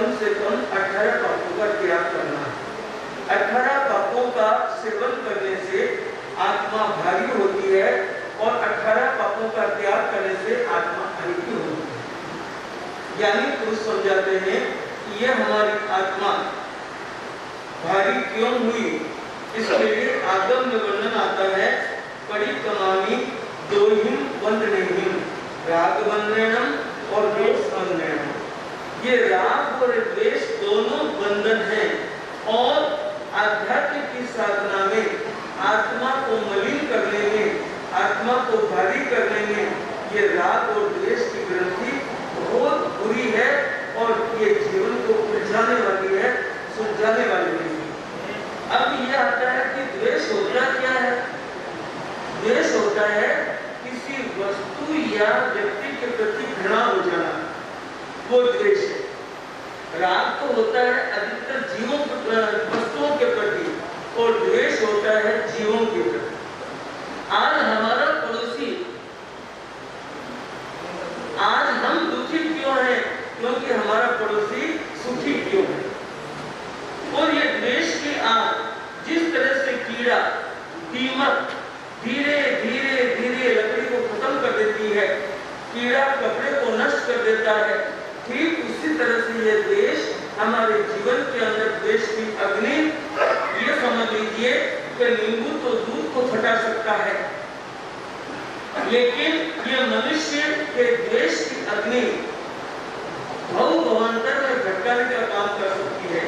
कम से कम 18 पापों का त्याग करना है। 18 पापों का सेवन करने से आत्मा भारी होती है और 18 पापों का त्याग करने से आत्मा हल्की होती है। यानी पुरुष समझाते हैं कि यह हमारी आत्मा भारी क्यों हुई, इसके लिए आगम में वर्णन आता है, कड़ी कमानी दो हिम बंद नहीं, राग बंधनम और द्वेष बंधनम। ये राग और द्वेष दोनों बंधन हैं और आध्यात्म की साधना में आत्मा को मलिन करने में, आत्मा को भारी करने में ये राग और द्वेष की ग्रंथि बहुत बुरी है और ये जीवन को उलझाने वाली है, सुलझाने वाली नहीं। अब यह आता है कि द्वेष होता क्या है? द्वेष होता है किसी वस्तु या व्यक्ति के प्रति घृणा हो जाना, वो द्वेष है। राग तो होता है अधिकतर जीवों वस्तुओं के प्रति और द्वेष होता है जीवों के प्रति। आज हमारा पड़ोसी, आज हम दुखी क्यों हैं? क्योंकि हमारा पड़ोसी सुखी क्यों है। और ये द्वेष की आग जिस तरह से कीड़ा दीमक धीरे धीरे धीरे लकड़ी को खत्म कर देती है, कीड़ा कपड़े को नष्ट कर देता है, ठीक उसी तरह से ये द्वेष हमारे जीवन के अंदर द्वेष की अग्नि, ये समझ लीजिए कि नींबू तो दूध को फटा सकता है, लेकिन ये मनुष्य के द्वेष की अग्नि भव भवांतर में भटकाने का काम कर सकती है।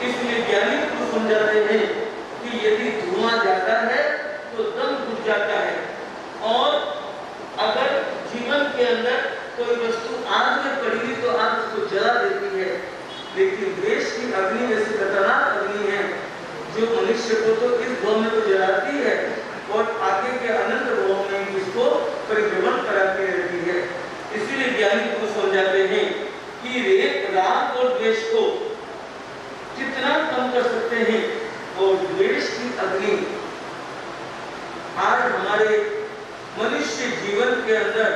इसलिए ज्ञानी पुरुष समझाते हैं कि यदि धुआं जाता है तो दम घुट जाता है, और अगर जीवन के अंदर कोई वस्तु आग में पड़ी हुई तो आग उसको जला देती है, लेकिन द्वेष की अग्नि जैसी खतरनाक अग्नि है जो मनुष्य को तो इस भव में तो जलाती है और आगे के अनंत भव में इसको परिभ्रमण कराती रहती है। इसीलिए ज्ञानी पुरुष समझाते हैं कि राग और द्वेष को कितना कम कर सकते हैं। और द्वेष की अग्नि आज हमारे मनुष्य जीवन के अंदर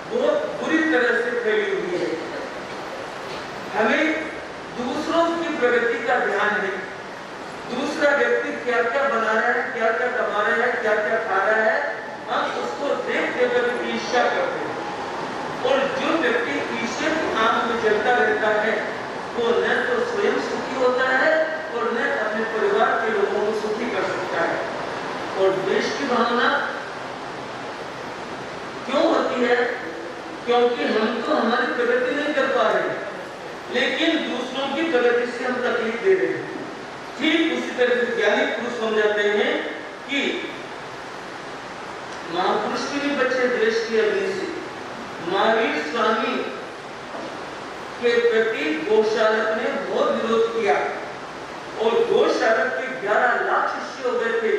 बहुत बुरी तरह से फैली हुई है। हमें दूसरों की प्रगति का ध्यान है, दूसरा व्यक्ति क्या क्या बना रहा है, क्या क्या कमा रहा है, क्या क्या खा रहा है, हम उसको देख देकर ईर्ष्या करते हैं। और जो व्यक्ति ईर्ष्या की आंख में चलता रहता है वो न तो स्वयं सुखी होता है और न अपने परिवार के लोगों को सुखी कर सकता है। और द्वेष की भावना क्यों होती है? क्योंकि हम तो हमारी प्रगति नहीं कर पा रहे, लेकिन दूसरों की प्रगति से हम तकलीफ दे रहे हैं। ठीक उसी तरह से ज्ञानी पुरुष समझाते हैं कि महापुरुष भी नहीं बचे द्वेष की अग्नि से। महावीर स्वामी के प्रति गौशालक ने बहुत विरोध किया और गौशालक के 11 लाख शिष्य हो गए थे,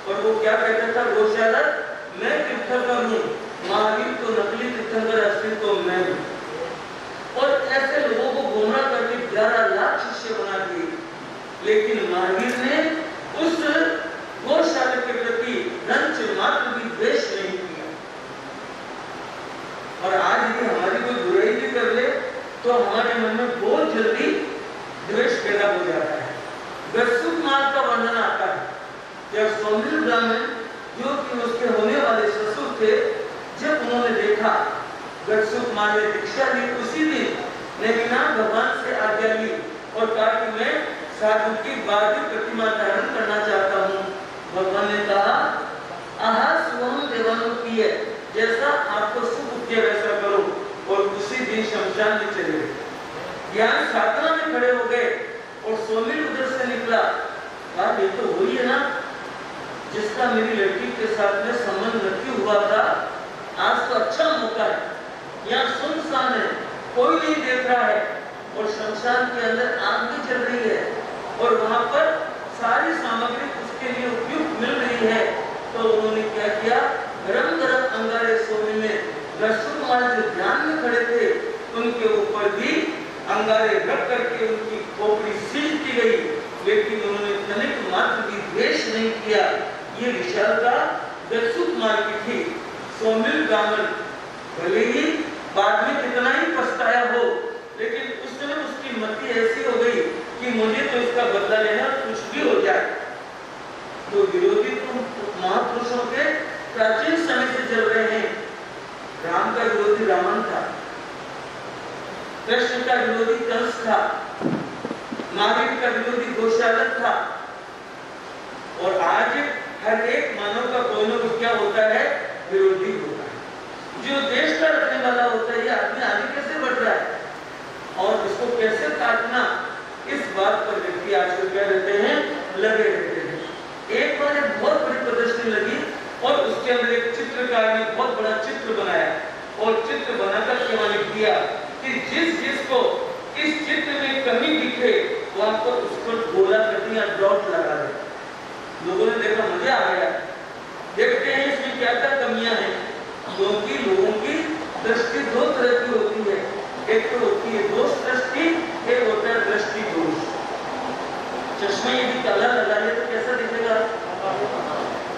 और वो क्या कहता था, गौशालक मैं तीर्थंकर हूँ, महावीर तो नकली तीर्थंकर, असली तो मैं हूँ। और ऐसे लोगों को गुमराह करके 11 लाख शिष्य बना दिए, लेकिन महावीर ने उस गौशालक के प्रति रंच मात्र भी द्वेष नहीं किया। और आज यदि हमारी कोई बुराई भी कर ले तो हमारे मन में बहुत जल्दी द्वेष पैदा हो जाता है। गत्सुक मार्ग का वर्णन आता है, जब सौम्य ब्राह्मण जो कि उसके होने वाले ससुर थे, जब उन्होंने देखा गत्सुक मार्ग ने दीक्षा ली, उसी दिन नेमिनाथ भगवान से आज्ञा ली और कहा कि मैं साधु की बाध्य प्रतिमा धारण करना चाहता हूँ। भगवान ने कहा आहा सुवम देवानुकी है, जैसा आपको सुख उपजे वैसा करो, और उसी दिन शमशान में चले गए। ज्ञान साधना में खड़े हो गए और सोमिल उधर से निकला, कहा ये तो वही है ना जिसका मेरी लड़की के साथ में संबंध नहीं हुआ था, आज तो अच्छा मौका है, यहाँ सुनसान है, कोई नहीं देख रहा है, और शमशान के अंदर आग भी चल रही है और वहां पर सारी सामग्री उसके लिए उपयुक्त मिल रही है। तो उन्होंने क्या किया, गरम गरम अंगारे सोने में गत्सुक मार्ग जो ध्यान में खड़े थे उनके ऊपर भी अंगारे रख करके उनकी खोपड़ी सींच दी गई, लेकिन उन्होंने तनिक मात्र भी द्वेष नहीं किया। ये विशालता गत्सुक मार्ग की थी। सोमिल ब्राह्मण भले ही बाद में कितना ही पछताया हो, लेकिन उस समय उसकी मति कृष्ण का विरोधी कंस था, महावीर का विरोधी गोशालक था, और आज हर एक मानव का कोई ना कोई क्या होता है, विरोधी होता है। जो देश का रखने वाला होता है, ये आदमी आगे कैसे बढ़ रहा है और इसको कैसे काटना, इस बात पर व्यक्ति आजकल क्या रहते हैं, लगे रहते हैं। एक बार एक बहुत बड़ी प्रदर्शनी लगी और उसके अंदर एक चित्रकार ने बहुत बड़ा चित्र बनाया और चित्र बनाकर के मैंने किया कि जिसको इस चित्र में कमी दिखे वो आपको उस पर गोला कर दिया, डॉट लगा दे। लोगों ने देखा, मजा आ गया, देखते हैं इसमें क्या क्या कमियां हैं, क्योंकि लोगों की दृष्टि दो तरह की होती है, एक तो होती है दोष दृष्टि, एक होता है दृष्टि दोष। चश्मा यदि काला लगा ले तो कैसा दिखेगा,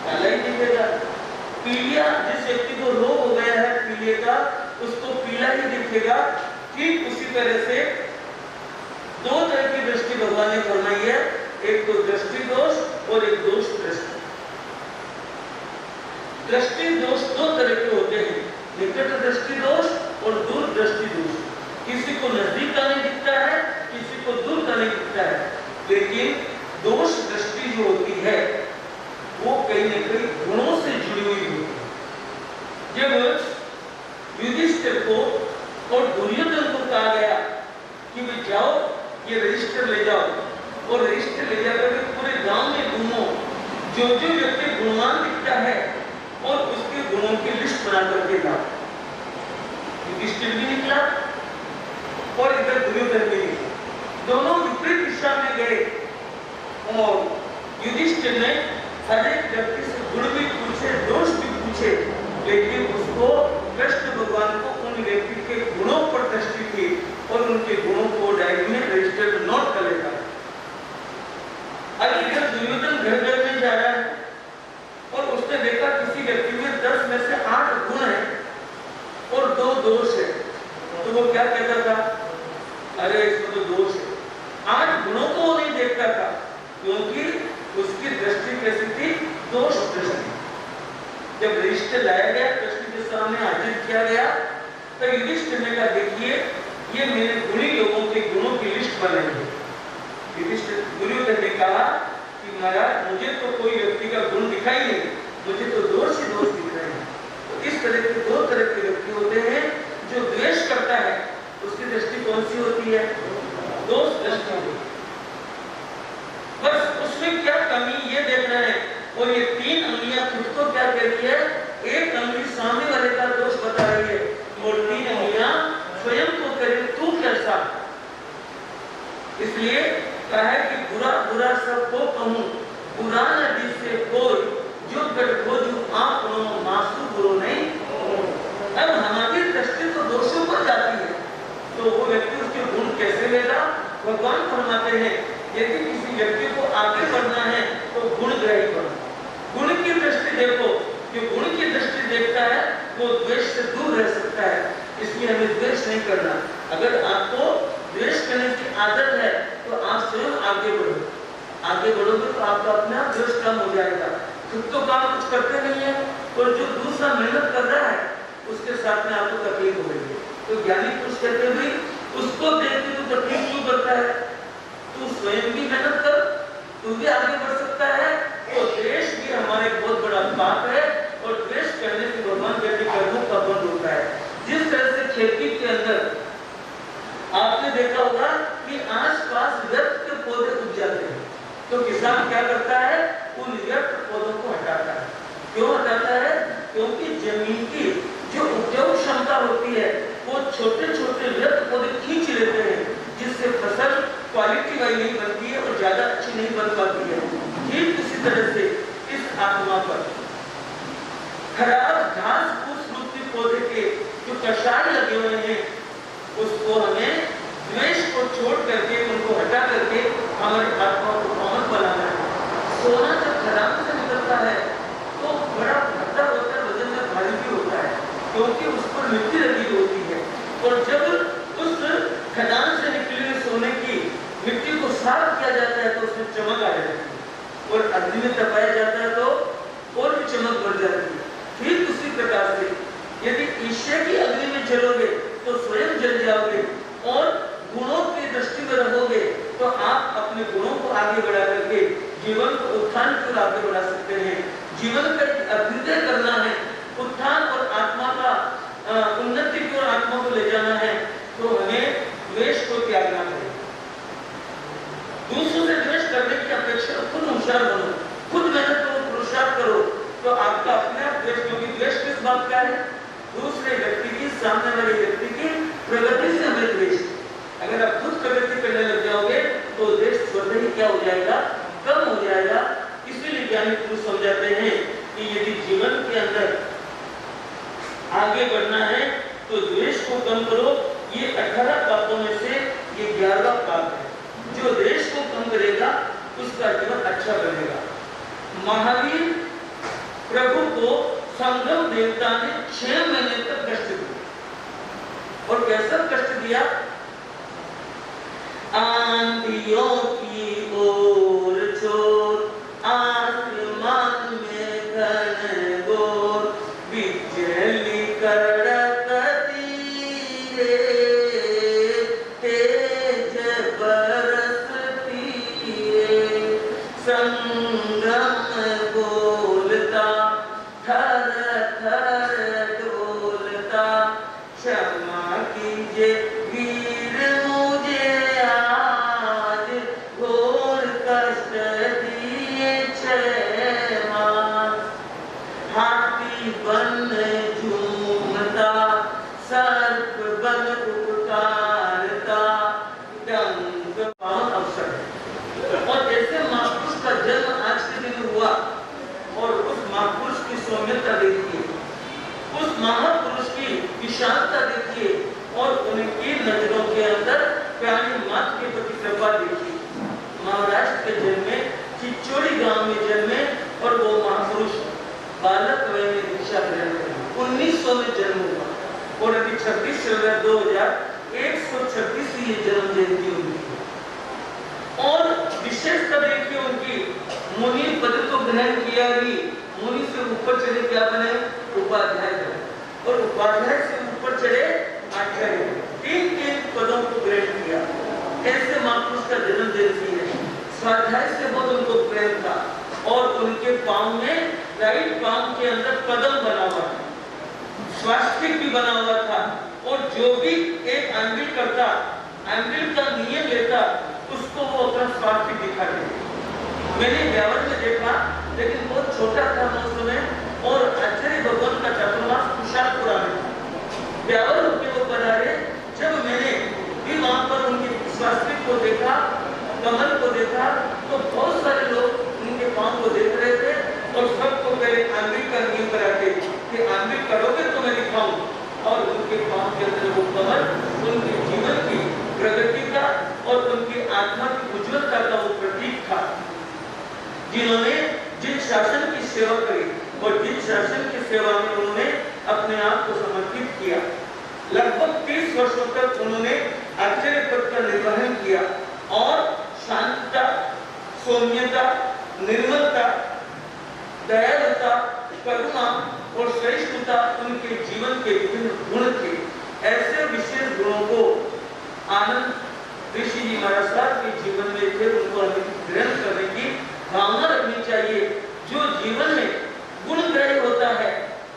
काला ही दिखेगा। पीलिया, जिस व्यक्ति को रोग हो गया है पीलिया का, उसको पीला ही दिखेगा। ठीक उसी तरह से दो तरह की दृष्टि भगवान ने फरमाई है, एक तो दृष्टि दोष और एक दोष दृष्टि। दृष्टि दोष दो तरह के होते हैं, निकट दृष्टि दोष और दूर दृष्टि दोष। किसी को नजदीक का नहीं दिखता है, किसी को दूर का नहीं दिखता है, लेकिन दोष दृष्टि जो होती है वो कहीं न कहीं गुणों से जुड़ी हुई होती है। जब युधिष्ठिर को और दुर्योधन को कहा गया कि वे जाओ ये रजिस्टर ले जाओ और रजिस्टर ले जाकर पूरे गांव में घूमो, जो जो व्यक्ति गुणवान दिखता है और उसके गुणों की लिस्ट बना करके लाओ। युधिष्ठिर भी निकला और इधर दुर्योधन भी निकला, दोनों विपरीत दिशा में गए और युधिष्ठिर ने हर एक व्यक्ति से गुण भी पूछे, दोष भी पूछे, लेकिन उसको कृष्ण भगवान को उन व्यक्ति के गुणों पर दृष्टि थी और उनके गुणों को डायरी में रजिस्टर में नोट कर लेता। अब इधर दुर्योधन घर घर में जा रहा है और उसने देखा किसी व्यक्ति में 10 में से 8 गुण है और 2 दोष है, तो वो क्या कहता था, अरे इसमें तो दोष है। 8 गुणों को वो नहीं देखता था क्योंकि उसकी दृष्टि कैसी थी, दोष दृष्टि। जब रजिस्टर लाया गया, कृष्ण के सामने हाजिर किया गया, तो युधिष्ठिर ने कहा, देखिए ये मेरे गुणी लोगों के गुणों की लिस्ट बनाई है। युधिष्ठिर दुर्योधन ने कहा कि महाराज मुझे तो कोई व्यक्ति का गुण दिखाई नहीं, मुझे तो दोष ही दोष दिख रहे हैं। तो इस तरह के 2 तरह के व्यक्ति होते हैं। जो द्वेष करता है उसकी दृष्टि कौन सी होती है, दोष दृष्टि होती है। बस उसमें क्या कमी ये देखना है, और ये 3 अंगुलियां खुद को क्या कह रही है, एक अंगुली सामने वाले का दोष बता रही है और 3 अंगुलियां स्वयं को कह रही तू कैसा। इसलिए कहा है कि बुरा बुरा सबको कहूं, बुरा न जिससे कोई, जो गट हो जो आप मासू बुरो नहीं। अब हमारी दृष्टि तो दोषों पर जाती है, तो वो व्यक्ति उसके गुण कैसे लेगा। भगवान फरमाते हैं यदि किसी व्यक्ति को आगे बढ़ना है तो गुण ग्रही बनो, गुण की दृष्टि देखो। जो गुण की दृष्टि देखता है वो द्वेष से दूर रह सकता है, इसलिए हमें द्वेष नहीं करना। अगर आपको द्वेष करने की आदत है तो आप स्वयं आगे बढ़ो, आगे बढ़ोगे तो आपका अपने आप द्वेष कम हो जाएगा। खुद तो काम कुछ करते नहीं है और जो दूसरा मेहनत कर रहा है उसके साथ में आपको तकलीफ हो रही है, तो ज्ञानी पुरुष कहते हैं भाई उसको देख के तू तकलीफ क्यों करता है, तू स्वयं भी मेहनत कर, तू भी आगे बढ़ सकता है। तो द्वेष भी हमारे बहुत बड़ा पाप है और द्वेष करने से भगवान कहते कर्मों का बंध होता है। जिस तरह से खेती के अंदर आपने देखा होगा कि आसपास व्यर्थ के पौधे उग जाते हैं, तो किसान क्या करता है, उन व्यर्थ पौधों को हटाता है। क्यों हटाता है, क्योंकि जमीन की जो उपजाऊ क्षमता होती है वो छोटे छोटे व्यर्थ पौधे खींच लेते हैं, जिससे फसल क्वालिटी वाली नहीं बनती है और ज्यादा अच्छी नहीं बन पाती है। ठीक इसी तरह से इस आत्मा पर खराब घास फूस रूपी पौधे के जो कषाय लगे हुए हैं उसको हमें द्वेष को छोड़ करके उनको हटा करके हमारी आत्मा को पावन बनाना है। सोना जब खदान से निकलता है तो बड़ा भद्दा होता है, वजन में भारी भी होता है क्योंकि उस पर मिट्टी लगी होती है, और जब उस खदान से निकली हुई सोने की मिट्टी को साफ किया जाता है तो उसमें चमक आ जाती है, और अग्नि में तपाया जाता है तो और भी चमक बढ़ जाती है। ठीक उसी प्रकार से यदि ईश्वर की अग्नि में जलोगे तो स्वयं जल जाओगे और अपने गुणों को आगे बढ़ा करके जीवन को उत्थान की ओर आगे बढ़ा सकते हैं। जीवन का अभ्युदय करना है, उत्थान और आत्मा का उन्नति की ओर आत्मा को ले जाना है, तो हमें द्वेष को त्यागना पड़ेगा। दूसरों से द्वेष करने की अपेक्षा खुद होशियार बनो, खुद मेहनत करो, पुरुषार्थ करो, तो आपका अपने आप द्वेष, क्योंकि द्वेष किस बात का है? दूसरे व्यक्ति की, सामने वाले व्यक्ति की प्रगति से हमें द्वेष। अगर आप खुद प्रगति करने लग जाओगे तो द्वेष स्वतः ही क्या हो जाएगा? कम हो जाएगा। इसीलिए ज्ञानी पुरुष समझाते हैं कि यदि जीवन के अंदर आगे बढ़ना है तो द्वेष को कम करो। ये 18 पापों में से ये 11वां पाप है। जो द्वेष को कम करेगा उसका जीवन अच्छा बनेगा। महावीर प्रभु को संगम देवता ने 6 महीने तक कष्ट दिया। और कैसा कष्ट दिया? आंधियों की ओर छोर, आसमान में घन घोर, बिजली कड़कती रे, तेज बरसती रे, संगम बोलता, थर थर डोलता, क्षमा कीजिए वीर मुझे आज, घोर कष्ट दिए 6 मास। हाथी बन झूमता, सर्प बन उतारता, डंक पावन अवसर है। और जैसे महापुरुष का जन्म आज के दिन हुआ और उस महापुरुष की सौम्यता देखिए, उस महापुरुष की विशालता देखिए और उनकी नजरों के अंदर प्राणी मात्र के प्रति कृपा देखिए। महाराष्ट्र के जन्मे, चिचोड़ी गांव में जन्मे और वो महापुरुष बालक वय में दीक्षा ग्रहण करें। 1900 में जन्म हुआ और अभी 26 फरवरी 2136 ये जन्म जयंती उनकी। और विशेषता देखिए उनकी, मुनि पद को ग्रहण किया ही, मुनि से ऊपर चढ़े क्या बने? उपाध्याय बने, और उपाध्याय से ऊपर चढ़े आचार्य। 3 पदों को ग्रहण किया। ऐसे महापुरुष का जन्म जयंती है। स्वाध्याय से बहुत उनको प्रेम था और उनके पांव में, राइट पांव के अंदर कदम बना हुआ था, स्वास्तिक भी बना हुआ था। और जो भी एक अंबिल करता, अंबिल का नियम लेता, उसको वो अपना स्वास्तिक दिखाते। मैंने व्यावर में देखा, लेकिन बहुत छोटा था उस समय, और आचार्य भगवान का चातुर्मास कुशालपुरा में था। व्यावर होके वो पधारे। जब मैंने भी वहां पर उनके स्वास्तिक को देखा, कमल को देखा, तो बहुत सारे लोग उनके पांव को देख रहे थे और सबको पहले आंबिल का नियम कराते कि आंबिल करोगे तो मैं दिखाऊं। और उनके पांव के अंदर वो कमल उनके जीवन की प्रगति का और उनकी आत्मा की उज्ज्वलता का वो प्रतीक था। जिन्होंने जिन शासन की सेवा करी और जिन शासन की सेवा में उन्होंने अपने आप को समर्पित किया, लगभग 30 वर्षों तक उन्होंने आचार्य पद का निर्वहन किया और शांतता, सौम्यता, निर्मलता, दयालुता, करुणा और सहिष्णुता उनके जीवन के विभिन्न गुण थे। ऐसे विशेष गुणों को आनंद ऋषि जी महाराज साहब के जीवन में थे, उनको हमें ग्रहण करने की भावना रखनी चाहिए। जो जीवन में गुण ग्रहण होता है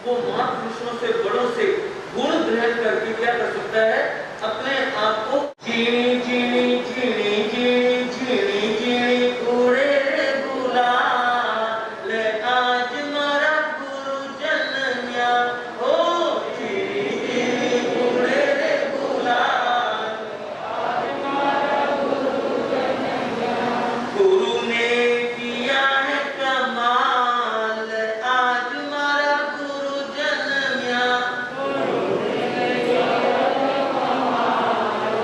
वो महापुरुषों से, बड़ों से गुण ग्रहण करके क्या कर सकता है? अपने आप को जीनी जीनी जीनी जीनी जीनी जीनी पूरे बुला ले आज मारा गुरु जन्म्या हो, जीनी जीनी पूरे बुला आज मारा गुरु जन्म्या, गुरु ने किया है कमाल आज मारा गुरु जन्म्या, गुरु ने किया है कमाल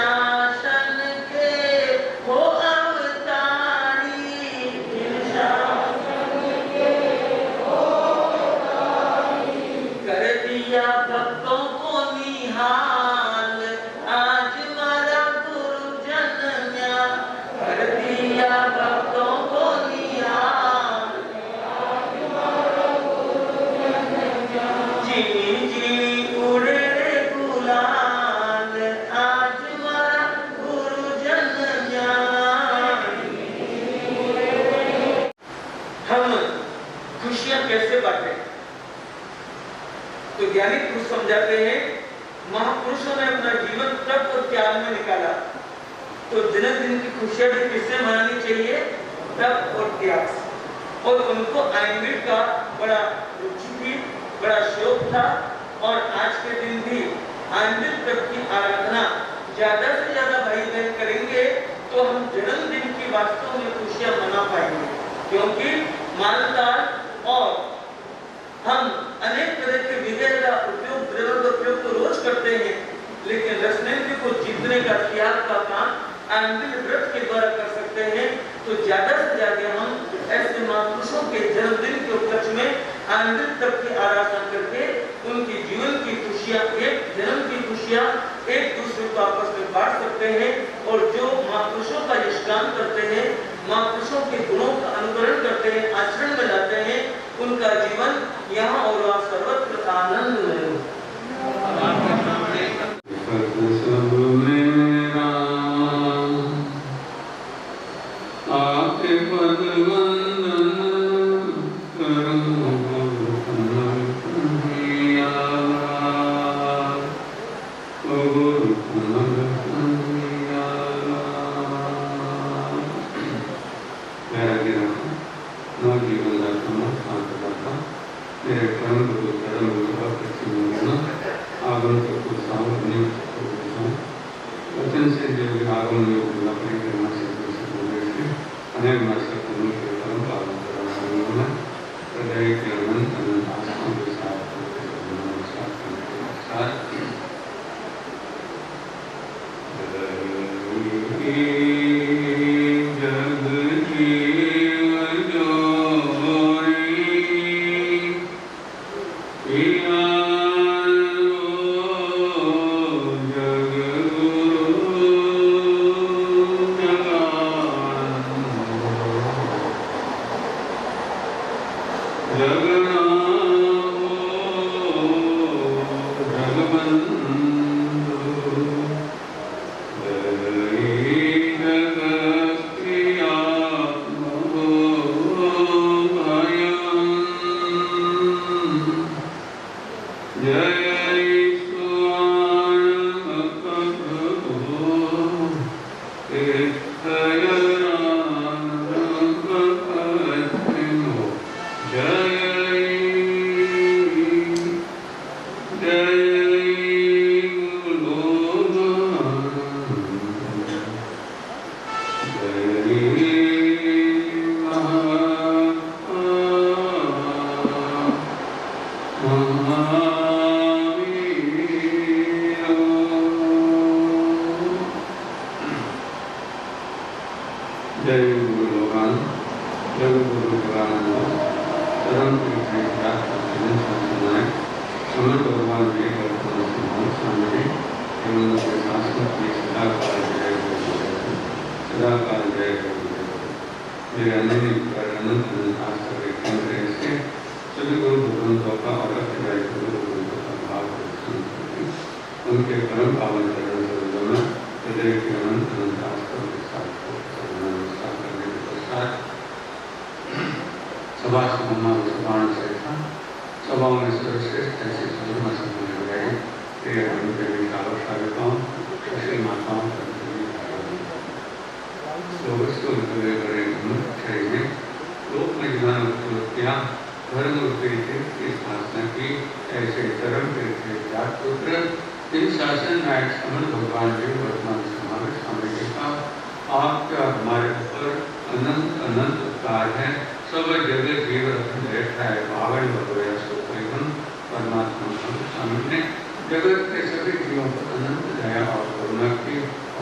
शासन के हो अवतारी, इन शासन के हो अवतारी, कर दिया भक्तों को निहाल आज मारा गुरु जन न्याय, कर दिया भक्तों को निहाल आज मारा गुरु जन न्याय, जीनी जीनी उड़े रे गुलाल आज मारा गुरु जन न्याय। हम खुशियां कैसे बांटे? तो ज्ञानी पुरुष समझाते हैं, महापुरुषों ने अपना जीवन तप और त्याग में निकाला, तो दिन दिन की खुशियां भी किससे मनानी चाहिए? तप और त्याग से। और उनको आयुर्वेद का बड़ा रुचि थी, बड़ा शौक था, और आज के दिन भी आयुर्वेद तप की आराधना ज्यादा से ज्यादा भाई बहन करेंगे तो हम जन्मदिन की वास्तव में खुशियां मना पाएंगे, क्योंकि मालदार और हम अनेक तरह के विजय का उपयोग, द्रव्य का उपयोग तो रोज करते हैं, लेकिन रसनेन्द्रिय को जीतने का त्याग का काम आयुर्वेद व्रत के द्वारा कर सकते हैं। तो ज्यादा से ज्यादा हम ऐसे महापुरुषों के जन्मदिन के उपलक्ष्य में आयुर्वेद तप की आराधना करके उनकी जीवन की खुशियां, एक जन्म की खुशियां एक दूसरे को आपस में बांट सकते हैं। और जो महापुरुषों का यश काम करते हैं, महापुरुषों के गुणों का अनुकरण करते हैं, आचरण में लाते हैं, उनका जीवन यहाँ और वहाँ सर्वत्र आनंदमय हो।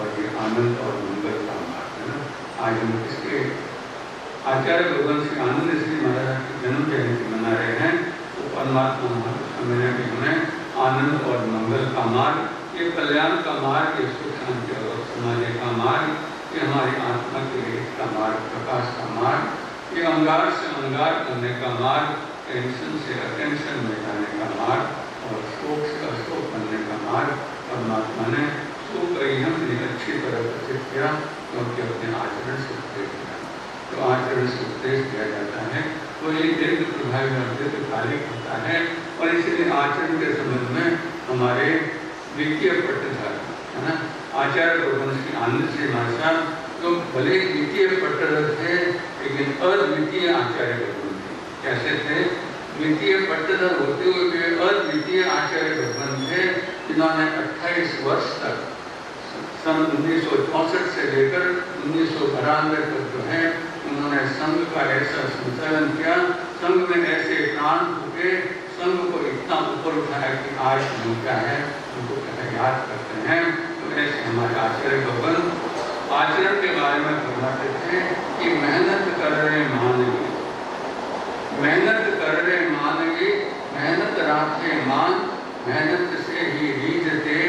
और ये आनंद और मंगल का मार्ग है ना। आज हम इसके आचार्य भगवान श्री आनंद श्री महाराज की जन्म जयंती मना रहे हैं। तो परमात्मा महापुरुष में भी हमें आनंद और मंगल का मार्ग, ये कल्याण का मार्ग, ये सुख शांति और समाधि का मार्ग, ये हमारी आत्मा के लिए का मार्ग, प्रकाश का मार्ग, ये अंगार से अंगार करने का मार्ग, टेंशन से अटेंशन में जाने का मार्ग और शोक से अशोक बनने का मार्ग परमात्मा ने शोक हमने अच्छी तरह प्रसिद्ध किया, क्योंकि अपने आचरण से उपदेश दिया। तो आचरण से उपदेश दिया जाता है तो ये दीर्घ प्रभावी और दीर्घकालिक होता है। और इसलिए आचरण के संबंध में हमारे द्वितीय पट्टधर है ना आचार्य भगवान श्री आनंद श्री महाराज, जो भले द्वितीय पट्टधर थे लेकिन अद्वितीय आचार्य भगवान थे। कैसे थे? द्वितीय पट्टधर होते हुए वे अद्वितीय आचार्य भगवान थे, जिन्होंने 28 वर्ष तक सन 1964 से लेकर 1992 तक जो है उन्होंने संघ का ऐसा संचालन किया, संघ में ऐसे प्राण फूके, संघ को इतना ऊपर उठाया कि आज हम क्या है उनको याद करते हैं। तो ऐसे हमारे आचार्य भगवान आचरण के बारे में फरमाते थे कि मेहनत कर रहे मानवी, मेहनत कर रहे मानवी, मेहनत राखे मान, मेहनत से ही रीझते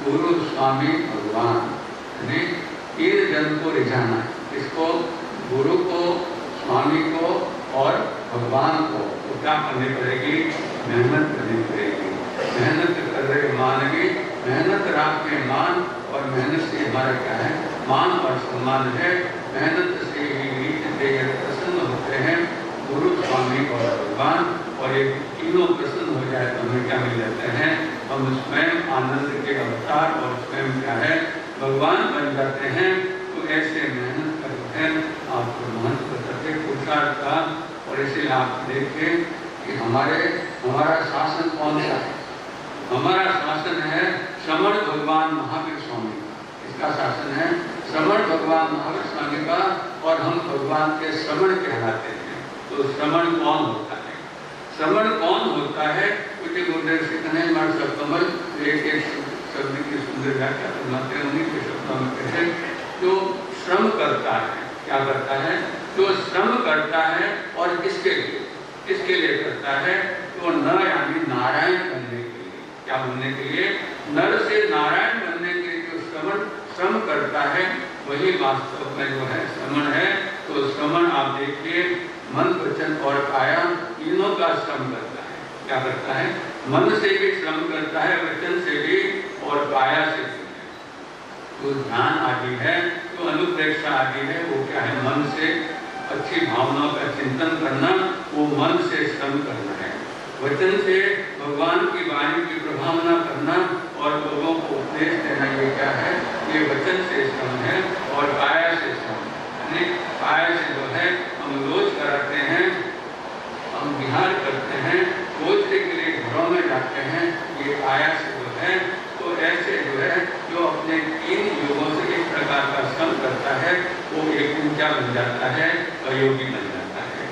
गुरु स्वामी भगवान। यानी तीन जन को रिझाना, इसको गुरु को, स्वामी को और भगवान को तो क्या करनी पड़ेगी? मेहनत करनी पड़ेगी। मेहनत कर रहे मानवी, मेहनत राखे मान, और मेहनत से हमारा क्या है? मान और सम्मान है। मेहनत से ही रीझते प्रसन्न होते हैं गुरु, स्वामी और भगवान। और ये तीनों प्रसन्न हो जाए तो हमें क्या मिल जाते हैं? हम स्वयं आनंद के अवतार और स्वयं क्या है? भगवान बन जाते हैं। तो ऐसे मेहनत करते हैं आपको महत्व बताते पुरुषार्थ का। और इसलिए आप देखिए कि हमारा शासन कौन सा है? हमारा शासन है श्रमण भगवान महावीर स्वामी का। इसका शासन है श्रमण भगवान महावीर स्वामी का, और हम भगवान के श्रमण कहलाते हैं। तो श्रमण कौन होता है? श्रमण कौन होता है? क्योंकि गुरुदेव श्री कन्हैया महाराज कमल एक शब्द की सुंदर व्याख्या फरमाते हैं, उन्हीं के शब्दों में कहते हैं जो श्रम करता है। क्या करता है? जो श्रम करता है। और किसके लिए? किसके लिए करता है? तो न यानी नारायण बनने के लिए। क्या बनने के लिए? नर से नारायण बनने के लिए जो श्रम करता है वही वास्तव में जो है श्रमण है। तो श्रमण आप देखिए मन, वचन और काया तीनों का श्रम करता है। क्या करता है? मन से भी श्रम करता है, वचन से भी और काया से भी। तो ध्यान आदि है, तो अनुप्रेक्षा आदि है, वो क्या है? मन से अच्छी भावनाओं का चिंतन करना, वो मन से श्रम करना है। वचन से भगवान की वाणी की प्रभावना करना और लोगों को उपदेश देना, ये क्या है? ये वचन से श्रम है। और काया से श्रम, यानी काया से जो है हम रोज कराते हैं, हम विहार करते हैं, रोज के लिए घरों में जाते हैं, ये काया से जो है। तो ऐसे जो है जो अपने तीन योगों से एक प्रकार का श्रम करता है, वो एक दिन क्या बन जाता है? अयोगी बन जाता है।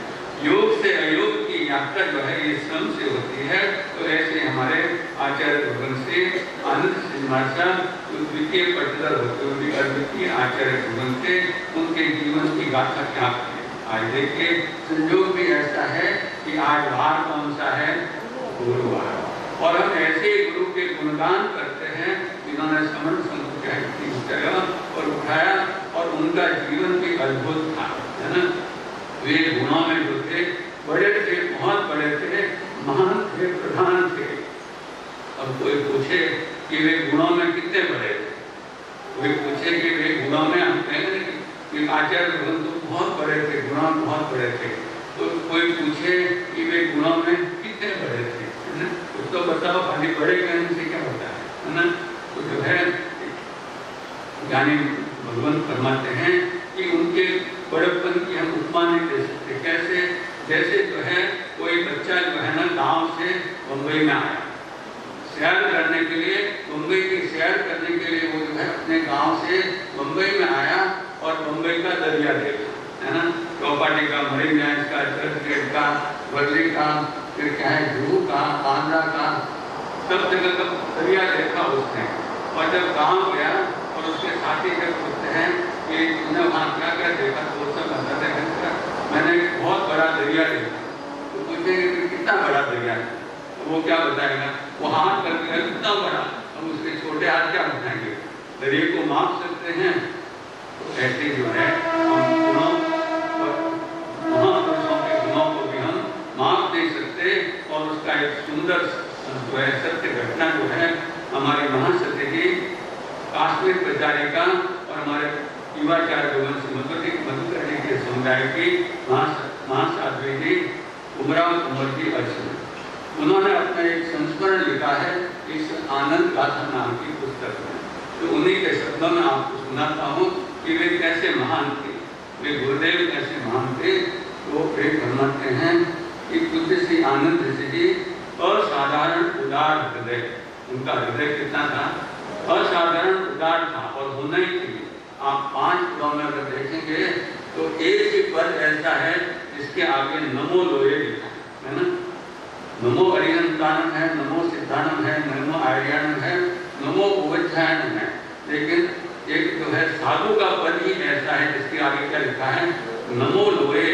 योग से अयोग की यात्रा जो है ये श्रम से होती है। तो ऐसे हमारे आचार्य भगवान से आनंद श्री महाराज द्वितीय पट्टधर होते हुए अद्वितीय आचार्य भगवान थे, उनके जीवन की गाथा क्या है? आज देखिए संयोग भी ऐसा है कि आज वार कौन सा है? गुरुवार। और हम ऐसे गुरु के गुणगान करते हैं जिन्होंने समण संत को और उठाया, और उनका जीवन भी अद्भुत था, है ना। वे गुणों में जो थे बड़े थे, बहुत बड़े थे, महान थे, प्रधान थे। अब कोई पूछे कि वे गुणों में कितने बड़े थे? कोई पूछे कि वे गुणों में, हम कहेंगे कि आचार्य भगवान तो बहुत बड़े थे, गुणों में बहुत बड़े थे। तो कोई पूछे कि वे गुणों में कितने बड़े थे, है ना? तो बताओ, खाली बड़े कहने से क्या होता है ना। तो जो है ज्ञानी भगवान फरमाते हैं कि उनके बड़प्पन की हम उपमा नहीं दे सकते। कैसे? जैसे जो है कोई बच्चा जो है ना गांव से मुंबई में आया सैर करने के लिए, मुंबई की सैर करने के लिए वो जो है अपने गांव से मुंबई में आया और मुंबई का दरिया देखा, है ना। चौपाटी का, मरीन ड्राइव का, चर्च गेट का, वर्ली का, फिर क्या है जुहू का, बांद्रा का, सब जगह का दरिया देखा उसने। और जब गांव गया और और उसके साथी जब पूछते हैं कि तुमने वहाँ क्या क्या देखा, तो वो सब बताते हैं मैंने एक बहुत बड़ा दरिया देखा। तो पूछते हैं कितना बड़ा दरिया है, तो वो क्या बताएगा, वो हाथ करके कितना बड़ा, हम उसके छोटे हाथ क्या बताएंगे, दरिया को माप सकते हैं। तो ऐसे जो है हम गुणों महापुरुषों के गुणों को भी हम माप नहीं सकते। और उसका एक सुंदर जो है सत्य घटना जो है हमारे महासत्य की काश्मीर प्रचारिका और हमारे युवाचार्य मधुकर जी के समुदाय की महासाध्वी जी उमराव कुंवर जी अर्चना, उन्होंने अपना एक संस्मरण लिखा है इस आनंद गाथा नाम की पुस्तक में। तो उन्हीं के शब्दों में आपको सुनाता हूँ कि वे कैसे महान थे, वे गुरुदेव कैसे महान थे। वो एक फरमाते हैं कि पूज्य श्री आनंद ऋषि जी असाधारण उदार हृदय, उनका हृदय कितना था, असाधारण उदार था और होना ही चाहिए। आप 5 पदों में अगर देखेंगे तो एक ही पद ऐसा है जिसके आगे नमो लोए लिखा है ना, नमो अरिहंतानम है, नमो सिद्धानम है, नमो आर्यानम है, नमो उवज्जायनम है। लेकिन एक जो है साधु का पद ही ऐसा है जिसके आगे क्या लिखा है, नमो लोए,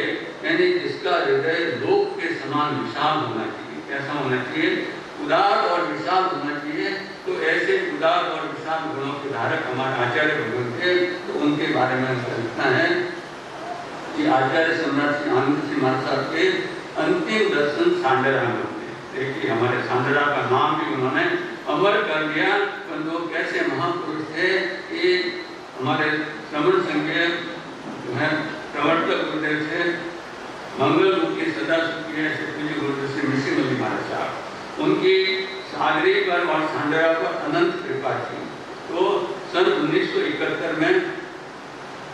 यानी जिसका हृदय लोक के समान विशाल होना चाहिए। कैसा होना चाहिए, उदार और विशाल होना चाहिए। तो ऐसे उदार और विशाल गुणों के धारक हमारे आचार्य भगवान थे। तो उनके बारे में लिखना है कि आचार्य सम्राट श्री आनंद सिंह महाराज साहब के अंतिम दर्शन सांडरा में होते। देखिए हमारे सांडरा का नाम भी उन्होंने अमर कर दिया। वो कैसे महापुरुष थे, ये हमारे श्रवण संघ के जो है प्रवर्तक गुरुदेव थे, मंगल मुखी सदा सुखी ऐसे पूज्य गुरुदेव श्री मिश्री महाराज साहब, उनकी सागरी पर और सांडरा पर अनंत कृपा थी। तो सन 1971 में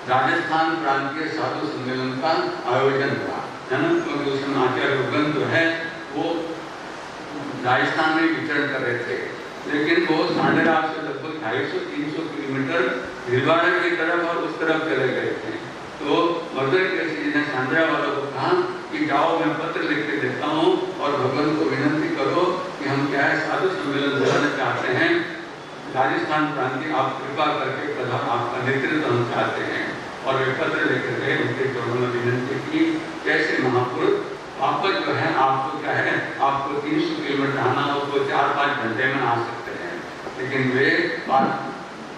राजस्थान प्रांतीय साधु सम्मेलन का आयोजन हुआ है ना, क्योंकि उस समय आचार्य भगवान जो है वो राजस्थान में विचरण कर रहे थे। लेकिन वो सांडरा से लगभग 250-300 किलोमीटर भीलवाड़ा की तरफ और उस तरफ चले गए थे। तो मदर केसरी ने सांडरा वालों को कहा कि जाओ मैं पत्र लिख के देता हूँ और भगवान को विनती करो कि हम क्या है साधु सम्मेलन बुलाना चाहते हैं, राजस्थान प्रांतीय आप कृपा करके प्रधान आपका नेतृत्व हम चाहते हैं। और वे पत्र लेकर गए, उनके चरणों में विनती की कैसे महापुरुष वापस जो है आपको क्या है, आपको 300 किलोमीटर आना हो तो 4-5 घंटे में आ सकते हैं। लेकिन वे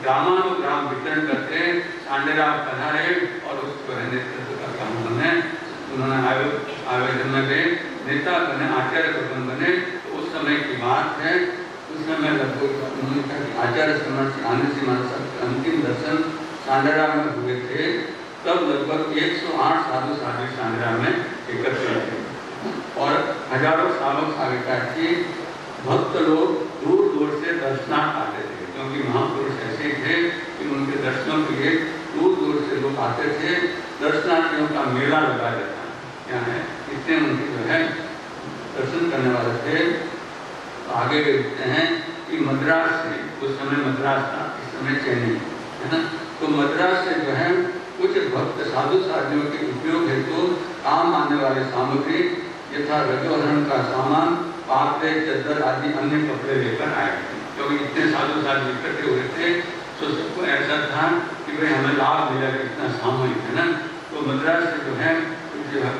ग्रामानुग्राम वितरण करते सांडरा पधारे और उसको नेतृत्व का काम उन्होंने आयोजन में गए, नेता बने, आचार्य भगवान बने। तो उस समय की बात है, उस समय लगभग उन्होंने कहा कि आचार्य सम्राट आनंद सिंह महाराज साहब के अंतिम दर्शन सांडरा में हुए थे। तब लगभग 108 साधु साधु सांडरा में एकत्र थे और हजारों सालों आगे भक्त लोग दूर दूर से दर्शनार्थ आते थे, क्योंकि महापुरुष ऐसे थे कि उनके दर्शनों के लिए दूर दूर से लोग आते थे। दर्शनार्थियों का मेला लगा रहता क्या है, इससे उनके जो है दर्शन करने वाले थे। तो आगे देखते हैं कि मद्रास से, उस समय मद्रास था, इस समय चेन्नई है ना, तो मद्रास से जो है कुछ भक्त साधु साधियों के उपयोग हेतु काम आने वाले सामग्री यथा रजोहरण का सामान, पात्रे, चद्दर आदि अन्य कपड़े लेकर आए थे। क्योंकि इतने साधु साधु इकट्ठे हुए थे तो सबको ऐसा था कि भाई हमें लाभ मिलेगा, इतना सामूहिक है ना। तो मद्रास से जो है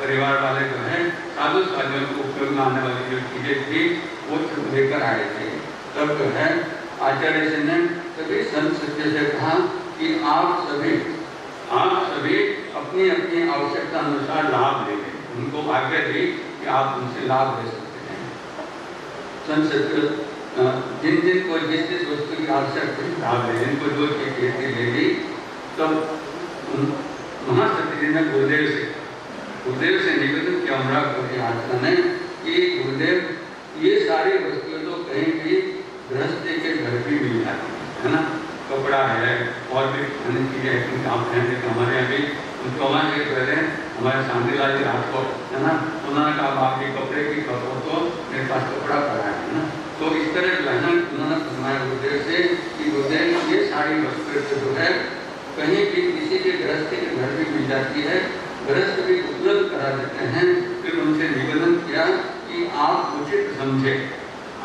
परिवार वाले जो है साधु साधियों को उपयोग में आने वाली जो चीजें थी वो लेकर आए थे। तब जो है आचार्य जी ने सभी संत सत्य से कहा कि आप सभी अपनी अपनी आवश्यकता अनुसार लाभ लेंगे। उनको आज्ञा दी कि आप उनसे लाभ ले सकते हैं। संत सत्य जिन जिन को जिस जिस वस्तु की आवश्यकता लाभ ले, इनको जो चीज ले ली। तब महासत्य जी ने गुरुदेव से निवेदन किया आचरण है कि गुरुदेव ये सारी वस्तुएं तो कहीं भी गृहस्थी के घर भी मिल जाती है ना, कपड़ा है और भी अन्य चीजें हैं आप पहनने के। हमारे यहाँ भी उनको हमारे पहले हमारे शांतिलाल जी राठौर है ना, उन्होंने कहा आप ये कपड़े की कपड़ों तो मेरे पास कपड़ा पड़ा है ना। तो इस तरह जो है ना उन्होंने फरमाया गुरुदेव से कि गुरुदेव ये सारी वस्तुएं जो है कहीं भी किसी के गृहस्थी के घर भी मिल जाती है, गृहस्थ भी उपलब्ध करा देते हैं। फिर उनसे निवेदन किया कि आप उचित समझे,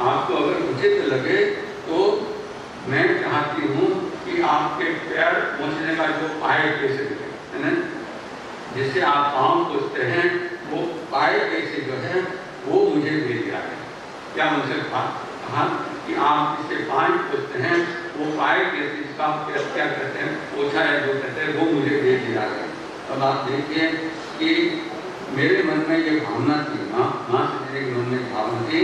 आपको अगर उचित लगे तो मैं चाहती हूँ कि आपके पैर पहुंचने का जो पाए कैसे है ना, जिससे आप पाँव पहुँचते हैं, वो पाए कैसे जो है वो मुझे दे दिया है। क्या मुझे कहा कि आप इससे पाँव पहुँचते हैं, वो पाए कैसे, इसका क्या कहते हैं, पोछा है जो कहते हैं, वो मुझे दे दिया है। अब आप देखिए कि मेरे मन में ये भावना थी, माँ सती के मन में भावना थी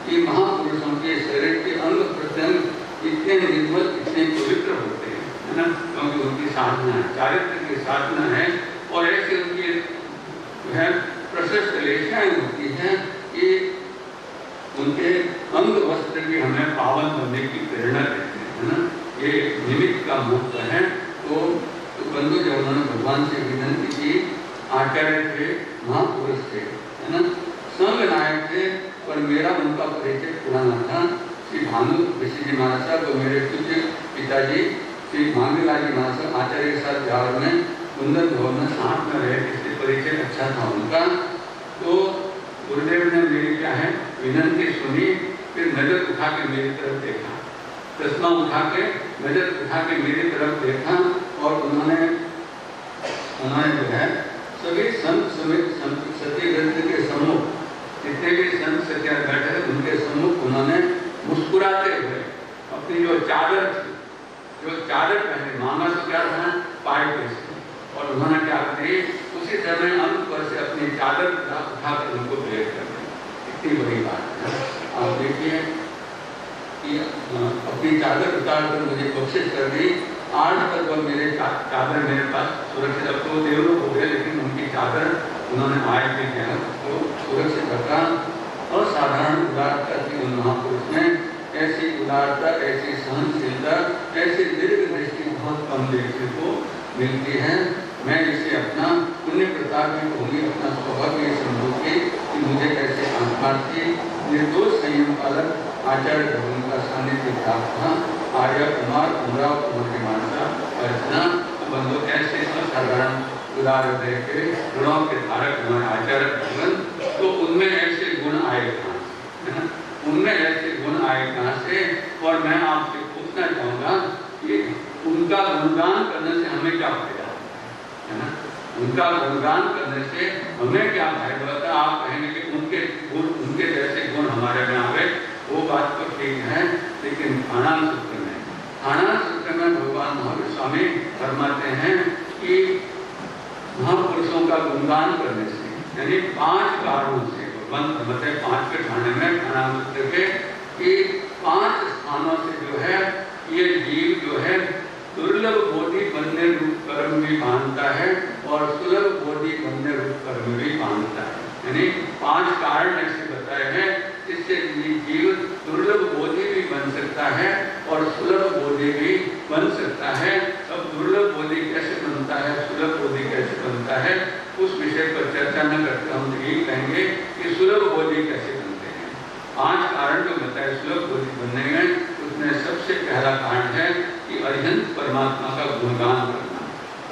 कि महापुरुषों के शरीर के अंग प्रत्यंग इतने निर्मल, इतने पवित्र होते हैं, है ना, क्योंकि उनकी साधना है, चारित्र की साधना है, और ऐसे उनकी जो है प्रशस्त लेखाएं होती हैं कि उनके अंग वस्त्र भी हमें पावन बनने की प्रेरणा देते हैं, है ना, ये निमित्त का महत्व है। तो बंधु जब उन्होंने भगवान से विनती की, आचार्य थे, महापुरुष थे, है ना, संग नायक थे, पर मेरा उनका परिचय पुराना था। श्री भानु ऋषि जी महाराज साहब और मेरे पूज्य पिताजी श्री मांगलाल जी महाराज साहब आचार्य के साथ बिहार में कुंदन भवन में साथ में रहे, इसलिए परिचय अच्छा था उनका। तो गुरुदेव ने मेरी क्या है विनती सुनी, फिर नजर उठा के मेरी तरफ देखा, चश्मा उठा के नजर उठा के मेरी तरफ देखा, और उन्होंने जो है सभी संत सत्य ग्रंथ के सम्मुख जितने भी संत सत्या बैठे उनके सम्मुख उन्होंने मुस्कुराते हुए अपनी जो चादर थी, जो चादर पहने, मांगा तो क्या था, पाए पैसे, और उन्होंने क्या करी, उसी समय अंत पर से अपनी चादर उठाकर उनको भेंट कर दी। इतनी बड़ी बात है। आप देखिए कि अपनी चादर उतारकर मुझे बख्शिश कर दी। आज तक वो मेरे चादर मेरे पास सुरक्षित, अब तो देवलोक हो गए, लेकिन उनकी चादर उन्होंने आज भी क्या है तो सुरक्षित रखा। असाधारण उदारता थी उन महापुरुष में, ऐसी उदारता, ऐसी सहनशीलता, ऐसी दीर्घ दृष्टि बहुत कम देखने को मिलती है। मैं इसे अपना पुण्य प्रताप में कहूँगी, अपना सौभाग्य समझूंगी कि मुझे ऐसे आत्मार्थी निर्दोष संयम पालक आचार्य भगवान का सानिध्य प्राप्त था। आर्य कुमार, उमराव कुमार की मानसा अर्चना बंधु ऐसे असाधारण उदार हृदय के गुणों के धारक हमारे आचार्य भगवान, तो उनमें ऐसे गुण आए कहाँ से, है ना, उनमें ऐसे गुण आए कहाँ से। और मैं आपसे पूछना चाहूँगा कि उनका गुणगान करने से हमें क्या फायदा है ना, उनका गुणगान करने से हमें क्या फायदा होता है। आप कहेंगे कि उनके गुण, उनके जैसे गुण हमारे में आवे, वो बात तो ठीक है, लेकिन आनंद सूत्र में भगवान महावीर स्वामी फरमाते हैं कि महापुरुषों का गुणगान करने से, यानी 5 कारणों से, भगवान फरमाते हैं 5 के ठाणे में आनंद सूत्र के कि 5 स्थानों से जो है ये जीव जो है दुर्लभ बोधि बनने रूप कर्म भी मानता है और सुलभ बोधि बनने रूप कर्म भी मानता है। यानी 5 कारण ऐसे बताए हैं जिससे जीव दुर्लभ बोधि भी बन सकता है और सुलभ बोधि भी बन सकता है। अब दुर्लभ बोधि कैसे बनता है, सुलभ बोधि कैसे बनता है, उस विषय पर चर्चा न करते हम यही कहेंगे कि सुलभ बोधि कैसे बनते हैं। 5 कारण जो बताए सुलभ बोधि बनने में, उसमें सबसे पहला कारण है कि अरिहंत परमात्मा का गुणगान करना,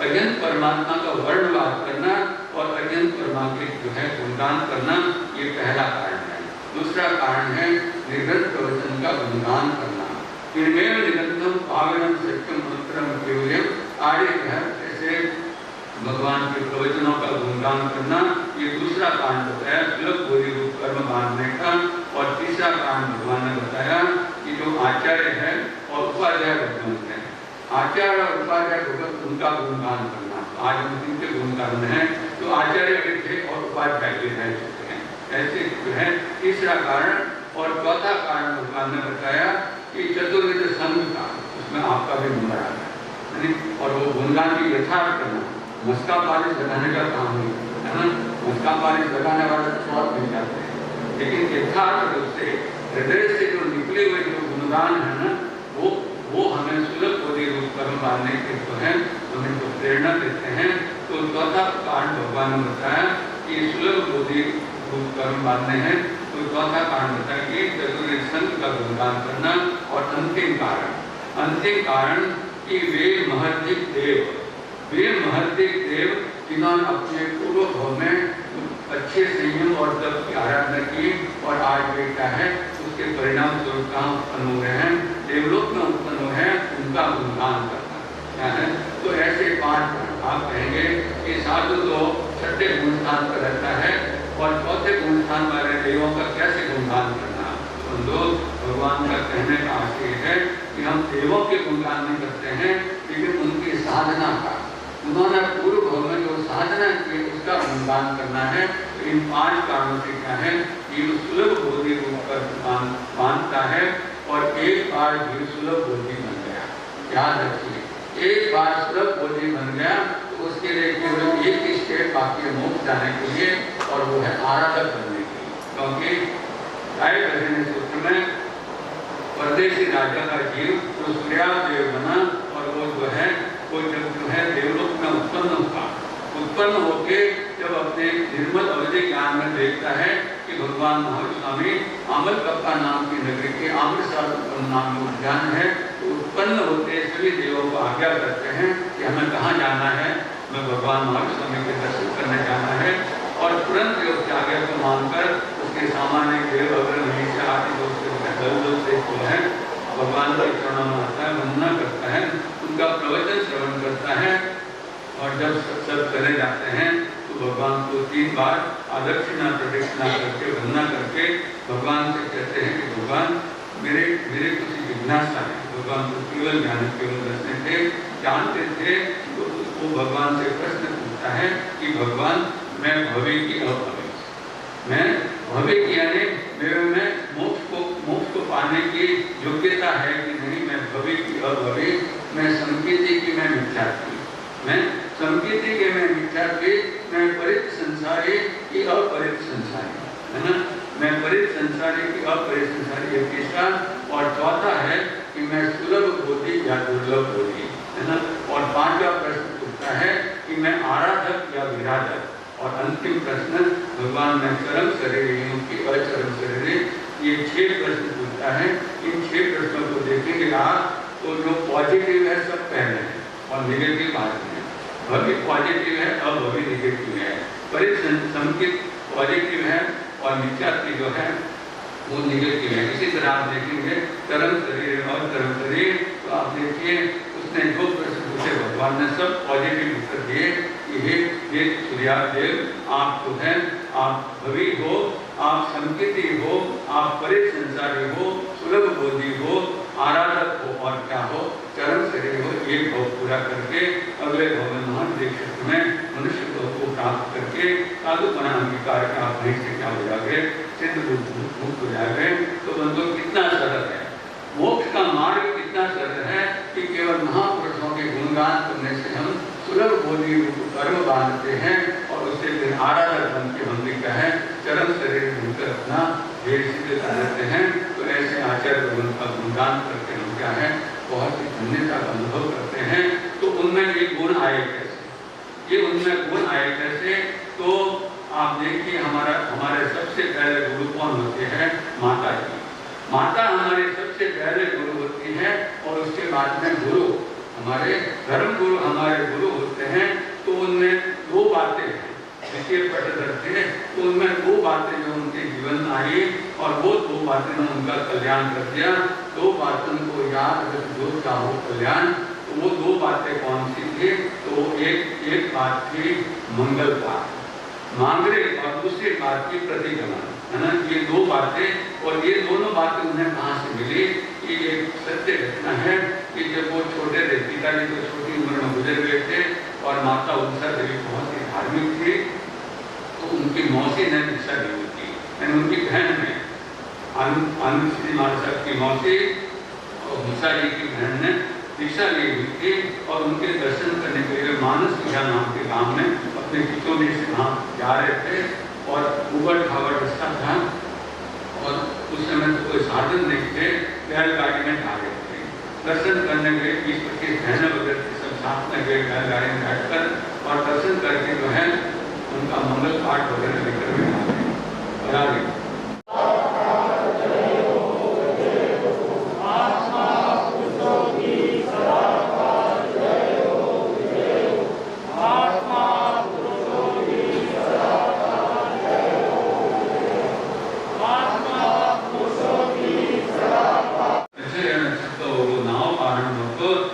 अरिहंत परमात्मा का वर्णवाद करना और अरिहंत परमात्मा के जो है गुणगान करना, ये पहला कारण है। दूसरा कारण है निर्गत प्रवचन का गुणगान करना। निर्मेव निरंतम पावनम सत्यम मंत्रम केवलम आर्य है, ऐसे भगवान के प्रवचनों का गुणगान करना, ये दूसरा कारण बताया सुलभ बोधि रूप कर्म बांधने का। और तीसरा कारण भगवान ने बताया कि जो आचार्य है और उपाध्याय भगवंत है, आचार्य और उपाध्याय भगवंत उनका गुणगान करना। आज हम जिनके गुणगान में है तो आचार्य भी थे और उपाध्याय भी रह चुके हैं, ऐसे जो है तीसरा कारण। और चौथा कारण भगवान ने बताया कि चतुर्विध संघ का, उसमें आपका भी नंबर आ गया, और वो गुणगान की यथार्थ करना, मस्का पालिश लगाने का काम नहीं है ना, मस्का पालिश लगाने वाले स्वाद मिल जाते हैं, लेकिन यथार्थ रूप से हृदय से जो निकले हुए जो गुणगान है ना, वो हमें सुलभ बोधि रूप कर्म बांधने के जो है हमें जो प्रेरणा देते हैं। तो चौथा कारण भगवान ने बताया कि सुलभ बोधि रूप कर्म बांधने हैं। तो चौथा कारण बताया कि चतुर्विध संघ का गुणगान करना। और अंतिम कारण कि वे महर्षिक देव जिन्होंने अपने पूर्व भाव में अच्छे संयम और तप की आराधना की और आज वे क्या है उसके परिणाम स्वरूप कहाँ उत्पन्न हो रहे हैं, देवलोक में उत्पन्न हो है, उनका गुणगान करना। क्या है। तो ऐसे 5 आप कहेंगे कि साधु तो छठे गुणस्थान पर रहता है और चौथे गुणस्थान वाले देवों का कैसे गुणगान करना। तो भगवान का कहने का आशय है कि हम देवों के गुणगान नहीं करते हैं, लेकिन उनकी साधना का, उन्होंने पूर्व भाव में जो साधना की उसका गुणगान करना है। तो इन 5 कारणों से क्या है कि सुलभ बोधि रूप का मानता है। और एक बार भी सुलभ बोधि बन गया, याद रखिए, एक बार सुलभ बोधि बन गया तो उसके लिए केवल एक ही स्टेप बाकी है मोक्ष जाने के लिए, और वो है आराधक बनने के लिए। क्योंकि सूत्र में परदेशी राजा का जीव जो सूर्यादेव बना और वो जो है वो जब जो है देवलोक में उत्पन्न होके जब अपने निर्मल अवधि ज्ञान में देखता है कि भगवान महावीर स्वामी आमलकप्पा नाम की नगरी के अमृतसर नाम का उद्यान है, तो उत्पन्न होते सभी देवों को आज्ञा करते हैं कि हमें कहाँ जाना है, हमें भगवान महावीर स्वामी के दर्शन करने जाना है। और तुरंत उसकी आज्ञा को मानकर उसके सामान्य देव अगर नीचे आदि दोस्त से जो है भगवान के चरणों में आता है, वंदना करता है, उनका प्रवचन श्रवण करता है। और जब सब चले जाते हैं तो भगवान को 3 बार आदक्षिणा प्रदक्षिणा करके वंदना करके भगवान से कहते हैं कि भगवान मेरे कुछ जिज्ञासा है। भगवान को केवल ज्ञान केवल दर्शन थे, जानते थे, तो वो भगवान से प्रश्न पूछता है कि भगवान मैं भव्य की अभव्य, मैं भव्य की यानी मेरे में मोक्ष को पाने की योग्यता है कि नहीं, मैं भव्य की अभव्य, मैं संकेती की मैं मिथ्या थी, मैं संकेती के मैं मिथ्या थी, मैं परित संसारी की अपरित संसारी, है ना, मैं परित संसारी की अपरित संसारी, ये तीसरा। और चौथा है कि मैं सुलभ बोधि या दुर्लभ बोधि, है ना। और 5वां प्रश्न उठता है कि मैं आराधक या विराधक। और अंतिम प्रश्न भगवान में चरम शरीर की अचरम शरीर, ये 6 प्रश्न पूछता है। इन 6 प्रश्नों को देखेंगे आप तो जो पॉजिटिव है सब पहले है और निगेटिव बाद में है। भव्य पॉजिटिव है, अभव्य निगेटिव है, परिसंकित पॉजिटिव है और मिथ्यात्व जो है वो निगेटिव है। इसी तरह आप देखेंगे चरम शरीर और चरम शरीर, तो आप देखिए उसने जो प्रश्न पूछे भगवान ने सब पॉजिटिव उत्तर दिए कि हे सूर्यादेव आप जो है आप भवी हो, आप संकेती हो, आप परित संसारी हो, सुलभ बोधि हो, आराधक हो और क्या हो, चरम शरीर हो। एक भाव पूरा करके अगले भाव में महान दीक्षित में मनुष्य को प्राप्त करके साधुपना अंगीकार के आप नहीं से क्या हो जाओगे, सिद्ध मुक्त हो जाओगे। तो बंधु कितना सरल है, मोक्ष का मार्ग कितना सरल है कि केवल महापुरुषों के गुणगान करने से हम सुलभ बोधि कर्म बांधते हैं और उससे फिर आराधक बन के हम भी क्या है चरम शरीर मिलकर अपना देश सिद्ध कर लेते हैं। तो ऐसे आचार्य का गुणगान करके हम क्या है बहुत ही धन्यता का अनुभव करते हैं। तो उनमें ये गुण आए कैसे, ये उनमें गुण आए कैसे, तो आप देखिए हमारे सबसे पहले गुरु कौन होते हैं, माता जी। माता हमारे सबसे पहले गुरु होती है और उसके बाद में गुरु हमारे धर्म गुरु हमारे गुरु होते हैं। तो उनमें 2 बातें हैं, द्वितीय पटधर थे, तो उनमें 2 बातें जो उनके जीवन में आई और वो 2 बातें ने उनका कल्याण कर दिया। 2 बातों को याद अगर जो चाहो कल्याण, तो वो 2 बातें कौन सी थी, तो एक बात थी मंगल बात मांगरे और दूसरी बात की प्रतिगमन, है ना। ये 2 बातें और ये दोनों बातें उन्हें कहाँ से मिली, ये एक सत्य घटना है कि जब वो छोटे थे, पिताजी तो छोटी उम्र में गुजर गए थे और माता उनसा देवी बहुत ही धार्मिक थी, तो उनकी मौसी ने दीक्षा ली हुई थी, यानी उनकी बहन में आनंद श्री माता की मौसी और मुसा जी की बहन ने दीक्षा ली हुई थी और उनके दर्शन करने के लिए मानस विहार नाम के गांव में अपने पितों से वहाँ जा रहे थे और ऊबड़ खाबड़ रास्ता था और उस समय तो कोई साधन नहीं थे, बैलगाड़ी में जा रहे थे दर्शन करने के लिए। 20-25 बहनें वगैरह सब साथ में गए बैलगाड़ी में बैठकर और दर्शन करके जो है उनका मंगल पाठ वगैरह लेकर में आ गए।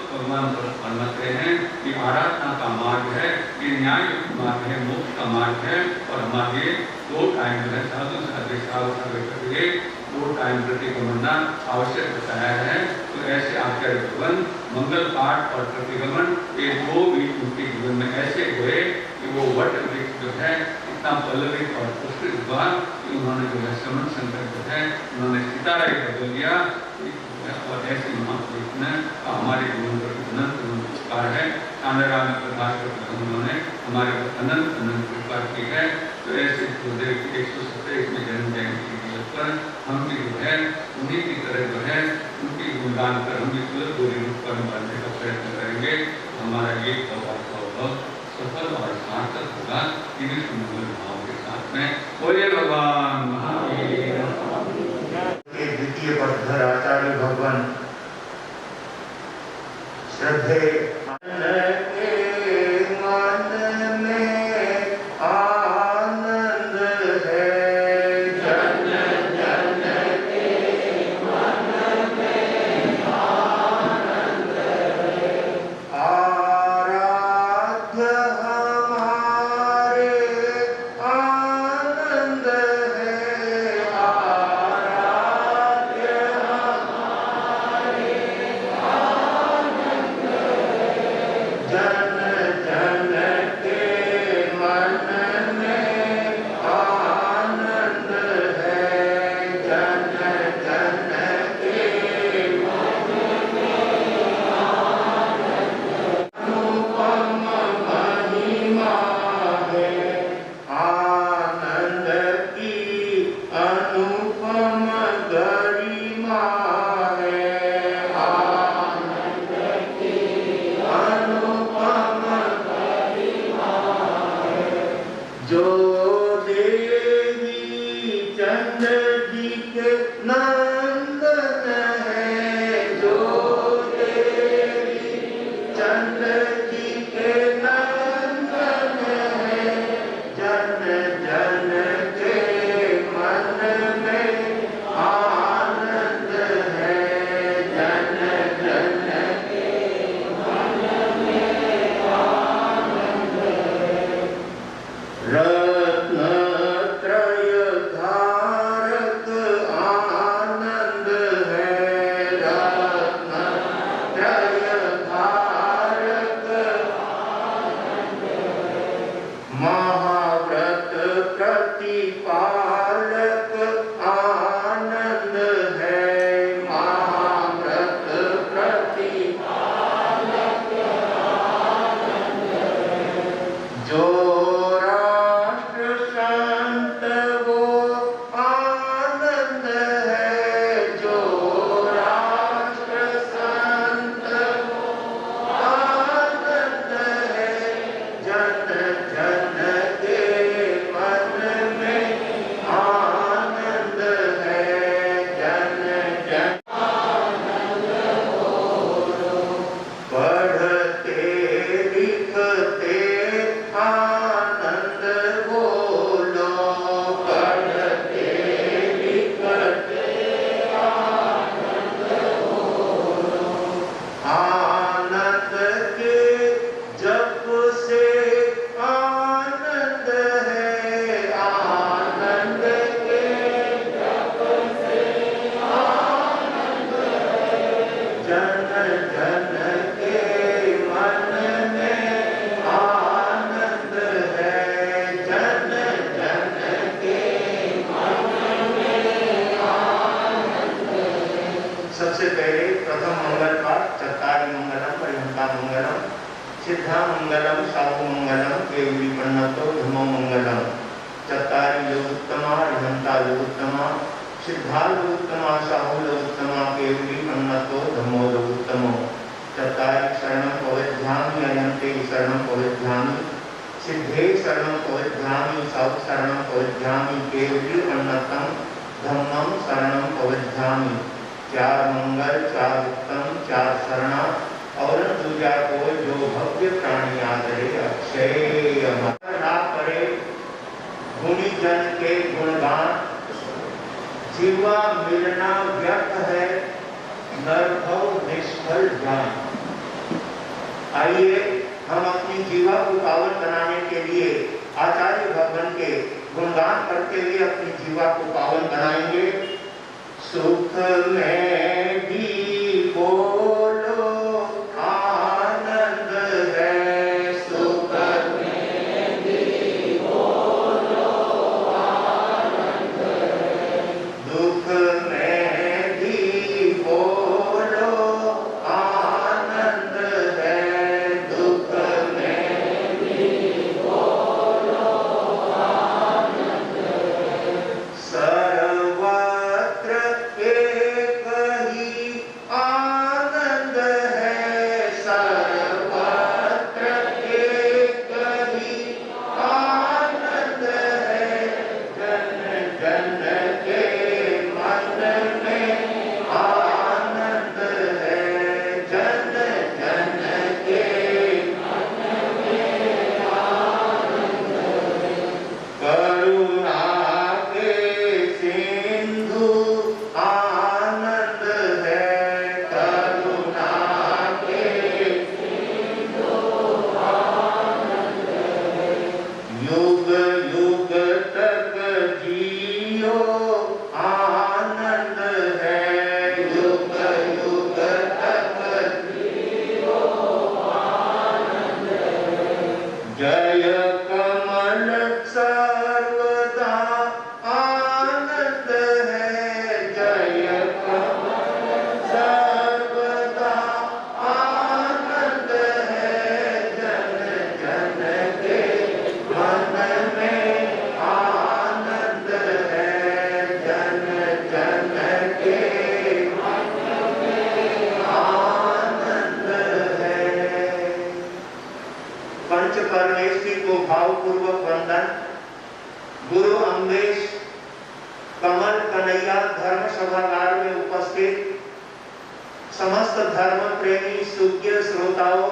भगवान पर परमत हैं प्रार्थना का मार्ग है, ये न्याय मार्ग है, मोक्ष का मार्ग है। और हमारे 2 टाइम जो है साधु साधे करके 2 टाइम प्रतिगमन आवश्यक बताया है। तो ऐसे आचार्य भगवान मंगल पाठ और प्रतिगमन ये 2 भी उनके जीवन में ऐसे हुए कि वो वट वृक्ष जो है इतना पल्लवित और पुष्पित हुआ कि उन्होंने जो है श्रवण शंकर जो है उन्होंने सितारा ही बदल दिया। और ऐसे महापुरुष ने हमारे जीवन पर अनंत उपकार है। कांडरा में प्रकाश करके उन्होंने हमारे पर अनंत कृपा की है। तो ऐसे गुरुदेव की 127वें जन्म जयंती के अवसर पर हम भी जो है उन्हीं की तरह जो है उनकी गुणगान कर हम भी पूरी रूप पर बनने का प्रयत्न करेंगे। हमारा ये गौरव सफल और सार्थक होगा इन्हीं सुंदर भाव के साथ में। बोलिए भगवान महावीर। द्वितीय पदधर आचार्य भगवान श्रद्धे सिद्धामंगलम साहुमंगलम केवलीपन्नतो धर्ममंगलम चत्तारि योगोत्तमा रिहंता योगोत्तमा सिद्धा योगोत्तमा साहु योगोत्तमा केवलीपन्नतो धर्मो योगोत्तमो चत्तारि शरणं पवित्रामि अयन्ते शरणं पवित्रामि सिद्धे शरणं पवित्रामि साहु शरणं पवित्रामि केवलीपन्नतं धम्मं शरणं पवित्रामि। 4 मंगल 4 उत्तम 4 शरणा और दूजा को जो भव्य प्राणी आदरे अक्षय ना करे गुणी जन के गुणगान जीवा मिलना व्यर्थ है नरभव निष्फल जान। आइए हम अपनी जीवा को पावन बनाने के लिए आचार्य भगवान के गुणगान करते हुए अपनी जीवा को पावन बनाएंगे। सुख में भी बोलो आनंद है, सुख में भी बोलो आनंद है, दुख में भी बोलो आनंद है, दुख में भी बोलो आनंद है, सर्वत्र एक ही आनंद है, सर्वत्र एक ही आनंद है, जन जन के मन में आनंद है, जन जन के मन में आनंद है, करुणा के सिंधु आनंद है, करुणा के सिंधु आनंद है, युग युग तक जियो आनंद है, युग युग तक जियो आनंद है, जय कमल सर्वदा आनंद है, जय कमल सर्वदा आनंद है, जन जन के मन में आनंद है, जन जन के मन में आनंद है। पंच परमेश्वरी को भावपूर्वक वंदन। गुरु अम्बेश कमल कन्हैया धर्म सभागार में उपस्थित समस्त धर्म प्रेमी सुज्ञ श्रोताओं,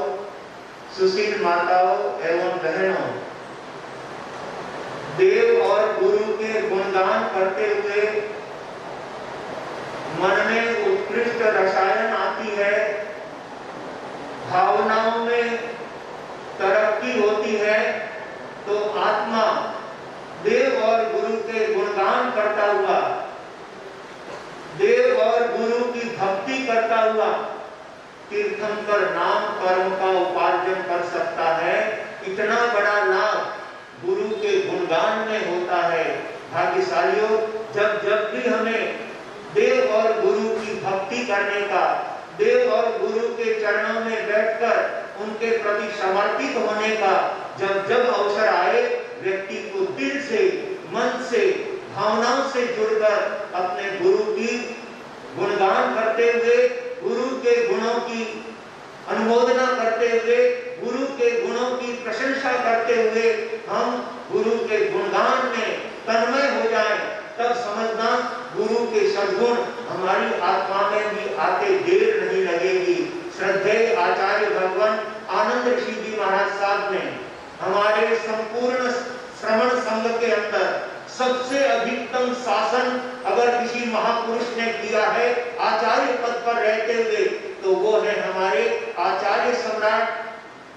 सुशील माताओं एवं बहनों, देव और गुरु के गुणगान करते हुए मन में उत्कृष्ट रसायन आती है, भावनाओं में तरक्की होती है, तो आत्मा देव और गुरु के गुणगान करता हुआ, देव और गुरु की भक्ति करता हुआ तीर्थंकर नाम कर्म का उपार्जन कर सकता है। इतना बड़ा लाभ गुरु के गुणगान में होता है। भाग्यशालियों, जब जब भी हमें देव और गुरु की भक्ति करने का, देव और गुरु के चरणों में बैठकर उनके प्रति समर्पित होने का जब जब अवसर आए, व्यक्ति को दिल से, मन से, भावनाओं से जुड़कर अपने गुरु की गुणगान करते हुए, गुरु के गुणों की अनुमोदना करते हुए, गुरु के गुणों की प्रशंसा करते हुए हम गुरु के गुणगान में तन्मय हो जाएं, तब समझना गुरु के सद्गुण हमारी आत्मा में भी आते देर नहीं लगेगी। श्रद्धेय आचार्य भगवान आनंद ऋषि जी महाराज साहब ने हमारे संपूर्ण श्रवण संघ के अंदर सबसे अधिकतम शासन अगर किसी महापुरुष ने किया है आचार्य पद पर रहते हुए, तो वो है हमारे आचार्य सम्राट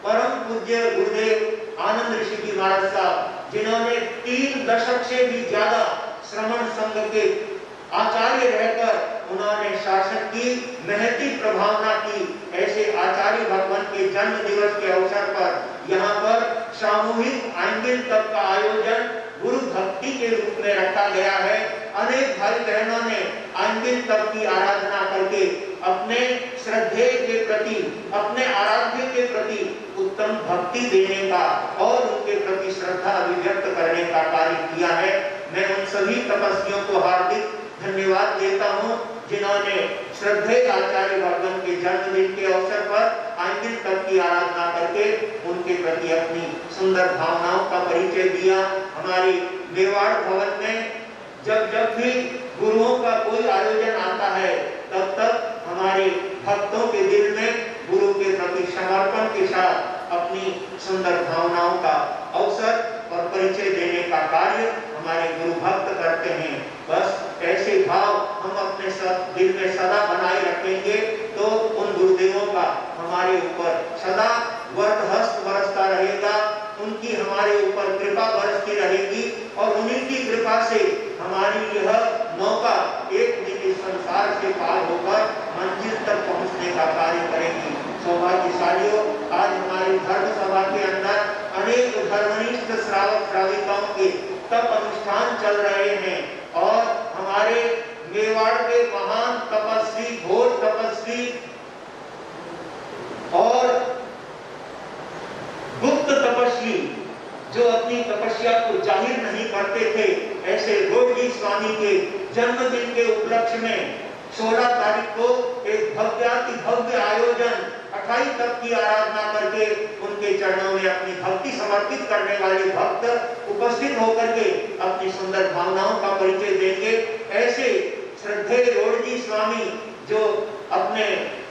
परम पूज्य गुरुदेव आनंद ऋषि जी महाराज साहब, जिन्होंने 3 दशक से भी ज्यादा श्रवण संघ के आचार्य रहकर उन्होंने शासन की महती प्रभावना की। ऐसे आचार्य भगवान के जन्म दिवस के अवसर पर यहाँ पर सामूहिक आंगिल तप का आयोजन गुरु भक्ति के रूप में रखा गया है। अनेक भाई बहनों ने आंगिल तप की आराधना करके अपने श्रद्धेय के प्रति, अपने आराध्य के प्रति उत्तम भक्ति देने का और उनके प्रति श्रद्धा अभिव्यक्त करने का कार्य किया है। मैं उन सभी तपस्वियों को हार्दिक धन्यवाद देता हूँ, जिन्होंने श्रद्धेय आचार्य भगवान के जन्मदिन के अवसर पर आंगिल तप की आराधना करके उनके प्रति अपनी सुंदर भावनाओं का परिचय दिया। हमारी मेवाड़ भवन में जब जब भी गुरुओं का कोई आयोजन आता है, तब तक हमारे भक्तों के दिल में गुरु के प्रति समर्पण के साथ अपनी सुंदर भावनाओं का अवसर और परिचय देने का कार्य हमारे गुरु भक्त करते हैं। बस ऐसे भाव हम अपने दिल में सदा बनाए रखेंगे तो उन गुरुदेवों का हमारे ऊपर सदा वरदहस्त बरसता रहेगा, उनकी हमारे ऊपर कृपा बरसती रहेगी और उन्हीं की कृपा से हमारी यह नौका एक दिन इस संसार से पार होकर मंजिल तक पहुंचने का कार्य करेगी। सौभाग्यशालियों, आज हमारी धर्म सभा के अंदर अनेक धर्मनिष्ठ श्रावक श्राविकाओं के तप अनुष्ठान चल रहे हैं और हमारे मेवाड़ के महान तपस्वी, घोर तपस्वी और गुप्त तपस्वी जो अपनी तपस्या को जाहिर नहीं करते थे, ऐसे रोडजी स्वामी के जन्मदिन के उपलक्ष्य में 16 तारीख को एक भव्य आयोजन 28 तप की आराधना करके उनके चरणों में अपनी भक्ति समर्पित करने वाले भक्त उपस्थित होकर के अपनी सुंदर भावनाओं का परिचय देंगे। ऐसे श्रद्धेय रोडजी स्वामी जो अपने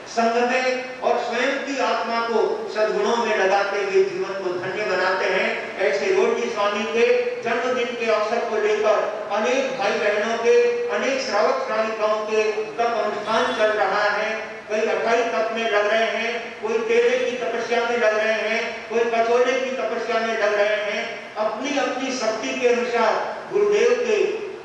संग में और स्वयं की आत्मा को सद्गुणों में लगाते हुए जीवन को धन्य बनाते हैं, ऐसे रोडजी स्वामी के जन्मदिन के अवसर को लेकर अनेक भाई बहनों के, अनेक श्रावक श्राविकाओं के तप अनुष्ठान चल रहा है। कोई 28 तप में लग रहे हैं, कोई तेरे की तपस्या में लग रहे हैं, कोई कचोले की तपस्या में लग रहे हैं। अपनी अपनी शक्ति के अनुसार गुरुदेव के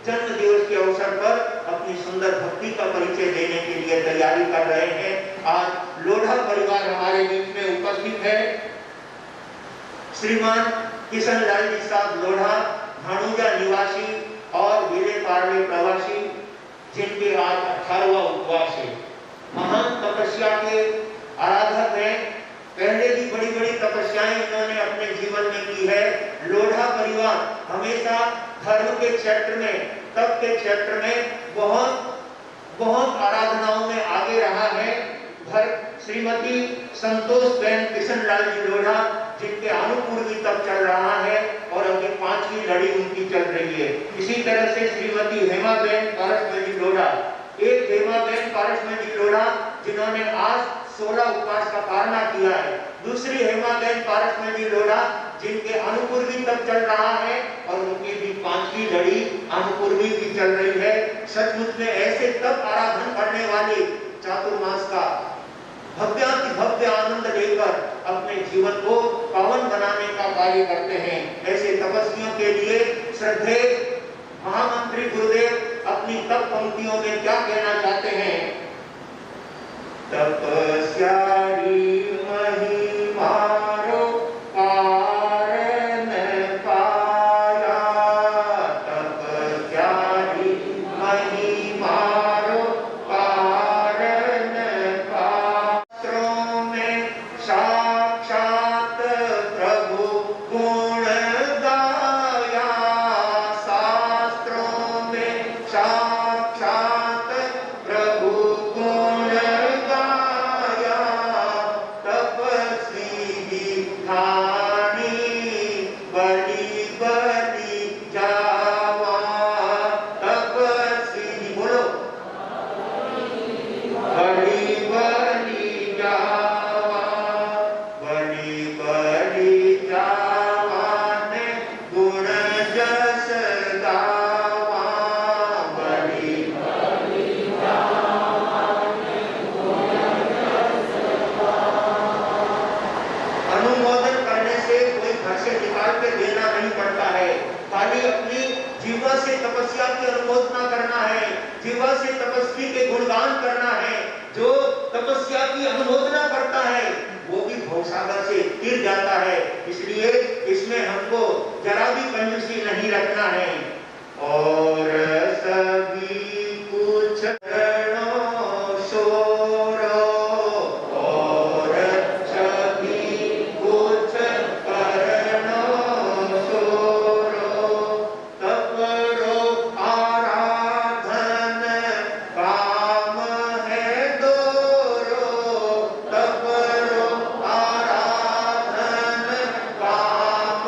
जन्म दिवस के अवसर पर अपनी सुंदर भक्ति का परिचय देने के लिए तैयारी कर रहे हैं। आज लोढ़ा परिवार हमारे बीच में उपस्थित है। श्रीमान किशन लाल जी साहब लोढ़ा, भाणुजा निवासी और विले पार्ले प्रवासी, जिनके आज 18वां उपवास है। महान तपस्या के आराधक हैं। पहले भी बड़ी बड़ी तपस्याएं इन्होंने अपने जीवन में की है। लोढ़ा परिवार हमेशा धर्म के क्षेत्र में, तप के क्षेत्र में बहुत आराधनाओं में आगे रहा है। श्रीमती संतोष बहन किशन लाल जी लोढ़ा, जिनके अनुपूर्वी तप चल रहा है और अभी 5वीं लड़ी उनकी चल रही है। इसी तरह से श्रीमती हेमा बहन पारसमल जी लोढ़ा, एक हेमा बहन पारसमल जी लोढ़ा जिन्होंने आज 16 उपवास का पारणा किया है। दूसरी हेमा बहन पारसमल जी लोढ़ा, जिनके अनुपूर्वी तप चल रहा है और उनकी भी 5वीं लड़ी अनुपूर्वी की चल रही है। सचमुच में ऐसे तप आराधन करने वाले चातुर्मास का भव्य आनंद लेकर अपने जीवन को पावन बनाने का कार्य करते हैं। ऐसे तपस्वियों के लिए श्रद्धेय महामंत्री गुरुदेव अपनी तप पंक्तियों में क्या कहना चाहते हैं? तपस्यारी महिमारो कारण पाया, तपस्यारी महिमारो कारण पात्रों में साक्षात प्रभु गुण गाया, शास्त्रों में साक्षात प्रभु गुण गाया, तपस्वी ठानी बलि बलि जावा, तपस्वी बोलो बलि बलि जावा, बलि बलि जावा ने गुण जस गावा, बलि अनुमोदन करने से कोई घर से निकाल के देना नहीं पड़ता है। खाली अपनी जीवा से तपस्या की अनुमोदना करना है, जीवा से तपस्वी के गुणगान करना है। जो तपस्या की अनुमोदना करता है वो भी भवसागर से तिर जाता है। इसलिए इसमें हमको जरा भी कंजूसी नहीं रखना है। और सभी कुछ करणो सोरो, और सभी कुछ करणो सोरो, तपरो आराधन काम है दोरो, तपरो आराधन काम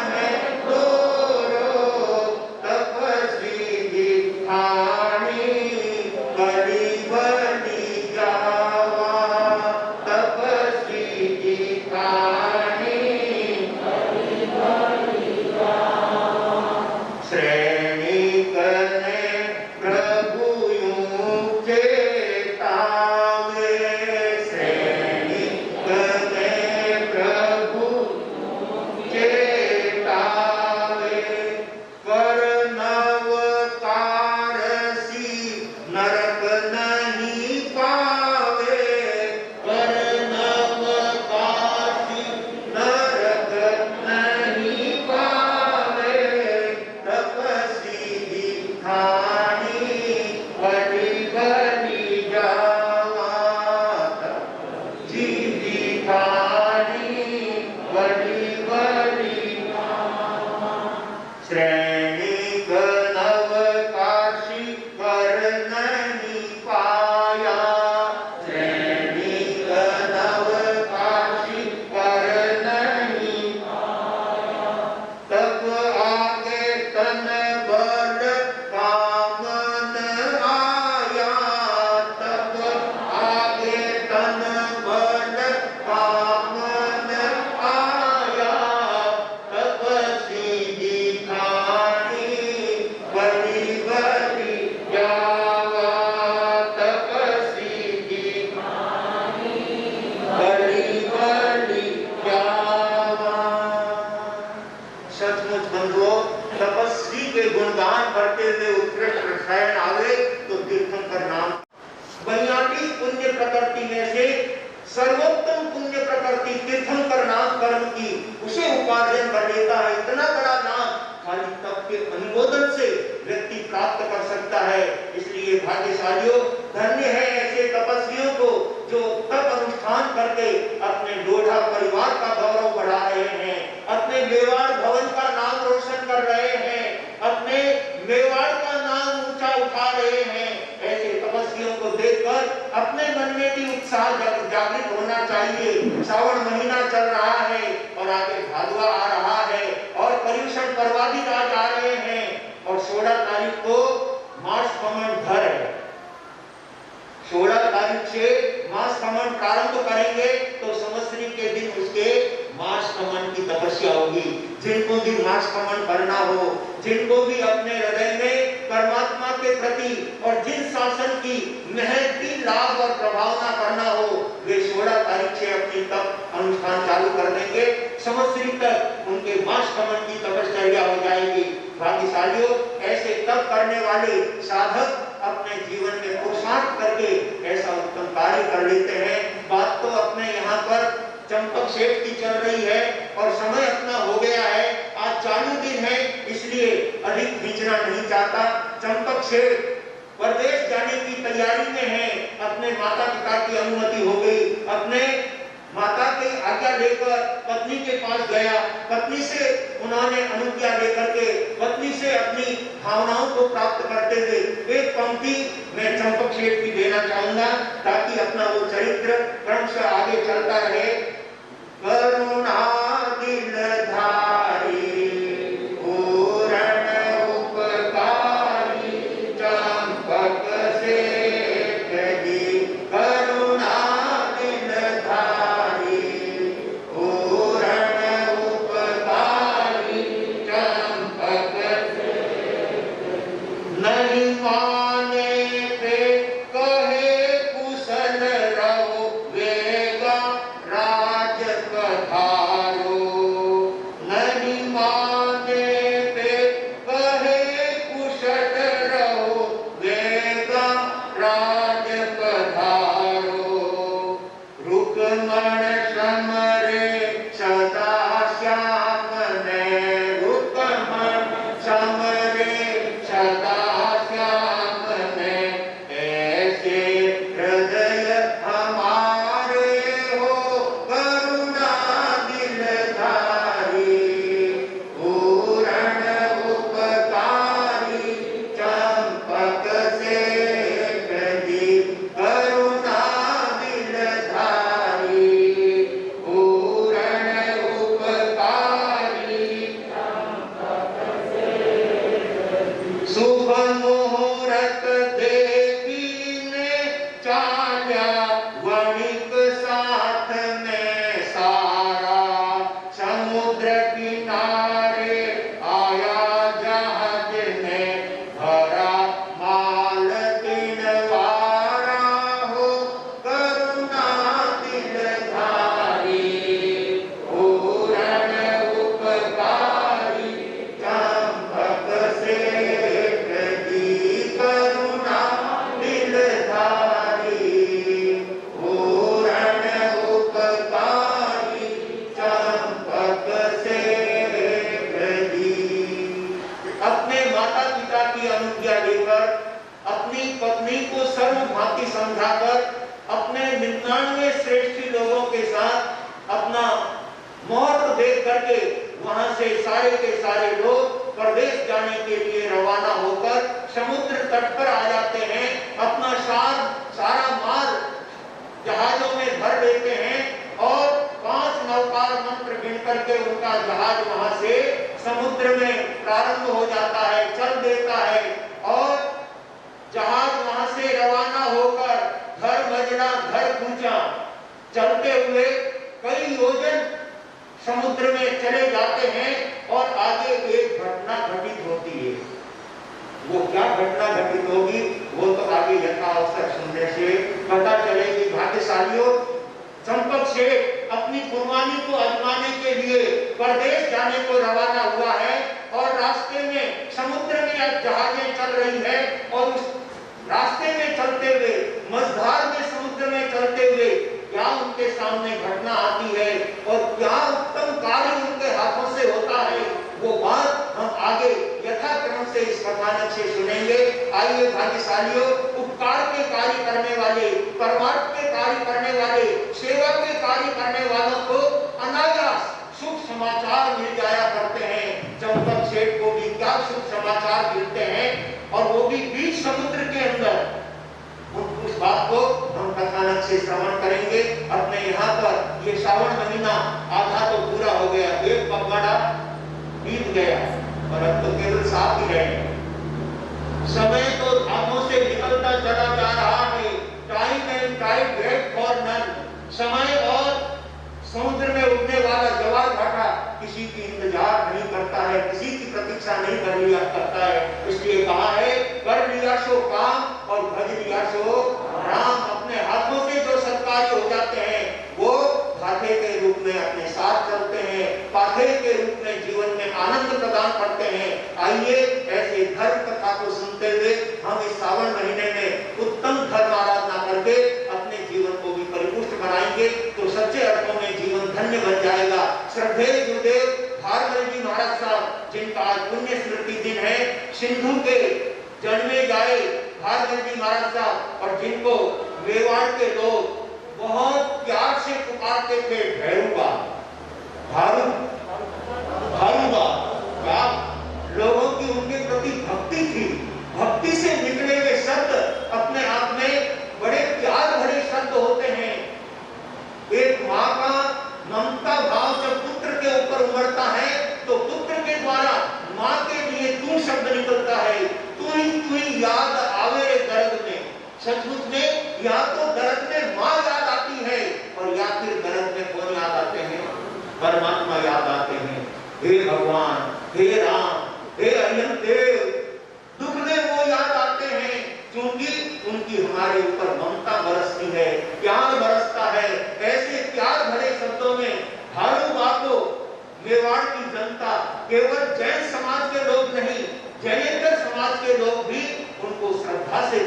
है दोरो, तपस्वी दिखानी तन बल कामन आया, तब आगे तन बल कामन आया, तब सीधी खानी बलि बलि जावा, तब सीधी खानी बलि बलि जावा। सचमुच बंधुओं, तपस्वी के गुणगान करते हुए उत्कृष्ट रसायन आवे तो तीर्थंकर नाम। 42 पुण्य प्रकृति में से सर्वोत्तम पुण्य प्रकृति तीर्थंकर नाम कर्म की, उसे उपार्जन कर लेता है। इतना बड़ा नाम खाली तप के अनुमोदन से व्यक्ति प्राप्त कर सकता है। इसलिए भाग्यशालियों, धन्य है ऐसे तपस्वियों को जो तप अनुष्ठान करके अपने लोढ़ा परिवार का गौरव बढ़ा रहे हैं, अपने मेवाड़ भवन का नाम रोशन कर रहे हैं, अपने मेवाड़ का नाम ऊंचा उठा रहे हैं। ऐसे तपस्वियों को देखकर अपने मन में भी उत्साह जागृत होना चाहिए। श्रावण महीना चल रहा है और आगे भादवा आ रहा है और पर्युषण पर्वादि राज आ रहे हैं और 16 तारीख को मास कमन धर है। 16 तारीख से मास कमन प्रारंभ करेंगे तो संवत्सरी के दिन उसके मास कमन की तपस्या होगी। जिनको भी मास कमन करना हो, जिनको भी अपने हृदय में परमात्मा के प्रति और जिन शासन की महती लाभ और प्रभावना करना हो, वे 16 तारीख से अपनी तप अनुष्ठान चालू कर देंगे। संवत्सरी तक उनके मास कमन की तपस्या हो जाएगी। भाग्यशालियों, ऐसे तप करने वाले साधक अपने जीवन में पुरुषार्थ करके ऐसा उत्तम कार्य कर लेते हैं। बात तो अपने यहाँ पर चंपक सेठ की चल रही है और समय अपना हो गया है। आज चालू दिन है, इसलिए अधिक खींचना नहीं चाहता। चंपक सेठ परदेश जाने की तैयारी में है। अपने माता पिता की अनुमति हो गई, अपने माता की आज्ञा लेकर पत्नी के पास गया। पत्नी से उन्होंने अनुज्ञा लेकर के पत्नी से अपनी भावनाओं को प्राप्त करते हुए एक पंक्ति मैं चंपक सेठ की देना चाहूंगा ताकि अपना वो चरित्र क्रमशः आगे चलता रहे। करुणा दिलधारी पूर्ण उपकारी चंपक सेठ जी, करुणा दिलधारी पूर्ण उपकारी चंपक सेठ, नहीं माने पे कहे कुशल रहो वेगा राज पधारो, नहीं माने पे कहे कुशल रहो वेगा राज पधारो, रुकमण समरे सदा श्याम ने, रुकमण समरे सदा श्याम ने, ऐसे हृदय हमारे हो करुणा दिलधारी पूर्ण उपकारी चंपक सेठ जी, करुणा दिलधारी पूर्ण उपकारी शुभ मुहूर्त देखी ने चाल्या वणिक साथ में सारा, समुद्र किनारे आया जहाज ने भरा माल तिनवारा हो करुणा दिलधारी पूर्ण उपकारी चंपक सेठ जी, करुणा दिलधारी पूर्ण उपकारी चंपक सेठ जी। अपने माता पिता की अनुज्ञा लेकर अपनी पत्नी को सर्वभांति समझाकर अपने 99 श्रेष्ठी लोगों के साथ अपना मुहूर्त देख करके वहां से सारे के सारे लोग प्रदेश जाने के लिए रवाना होकर समुद्र तट पर आ जाते हैं। अपना सारा माल जहाजों में भर लेते हैं और 5 नौकार मंत्र गिन करके उनका जहाज वहां से समुद्र में प्रारंभ हो जाता है, चल देता है और जहाज वहां से रवाना होकर घर मजना घर पूछा चलते हुए कई योजन समुद्र में चले जाते हैं और आगे एक घटना घटित होती है। वो क्या घटना घटित होगी वो तो आगे यथाअवसर सुनने से पता चलेगी। भाग्यशालियों, चंपक शेठ अपनी कुर्बानी को आजमाने के लिए परदेश जाने को रवाना हुआ है और रास्ते में समुद्र में अब जहाजें चल रही है और उस रास्ते में चलते हुए मझधार में समुद्र में चलते हुए क्या उनके सामने घटना आती है और क्या उत्तम कार्य उनके हाथों से होता है, वो बात हम आगे यथाक्रम से इस कथानक से सुनेंगे। आइए भाग्यशालियों, उपकार के कार्य करने वाले, परमार्थ के कार्य करने वाले, सेवा के कार्य करने वालों को अनायास शुभ समाचार मिल जाया करते हैं। चंपक शेठ को भी क्या शुभ समाचार मिलते हैं और वो भी बीच समुद्र के अंदर। उस बात को हम कथानक से श्रवण करेंगे। अपने यहाँ पर ये श्रावण महीना आधा तो पूरा हो गया, एक पगवाड़ा बीत गया और अब तो केवल 7 ही रहे। समय तो हाथों से निकलता चला जा रहा है। Time and tide wait for none. समय और समुद्र में उठने वाला जवार भाटा किसी की इंतजार नहीं करता है, किसी की प्रतीक्षा नहीं कर लिया करता है। इसलिए कहा है कर लिया सो काम और भज लिया सो राम। अपने हाथों से जो सत्कार्य हो जाते हैं वो भाटे के रूप में अपने साथ चलते हैं, पाथे के रूप में जीवन में आनंद प्रदान करते हैं। आइए ऐसे धर्म कथा को सुनते हुए हम इस सावन महीने में उत्तम धर्म आराधना करके अपने जीवन को भी परिपुष्ट बनाएंगे तो सच्चे अर्थों में जीवन धन्य बन जाएगा। श्रद्धेय गुरुदेव भारमल जी महाराज साहब, जिनका आज पुण्य स्मृति दिन है, सिंधु के जन्मे जाए भारमल जी महाराज साहब और जिनको मेवाड़ के लोग बहुत प्यार से पुकारते थे भैरूबा, भारूबा। क्या लोगों की उनके प्रति भक्ति थी। भक्ति से निकले हुए शब्द अपने आप में बड़े प्यार भरे शब्द होते हैं। एक माँ का ममता भाव जब पुत्र के ऊपर उमड़ता है तो पुत्र के द्वारा माँ के लिए तू शब्द निकलता है। तू ही याद आवे रे दर्द में। सचमुच में या तो दर्द में माँ याद आती है और या फिर दर्द में कौन याद आते हैं? परमात्मा याद आते हैं। हे भगवान, हे राम, हे अरिहंत देव, दुख में वो याद आते हैं क्योंकि उनकी हमारे ऊपर ममता बरसती है, प्यार बरसता है। ऐसे प्यार भरे शब्दों में भारूबा को मेवाड़ की जनता, केवल जैन समाज के लोग नहीं, जैनेतर समाज के लोग भी उनको श्रद्धा से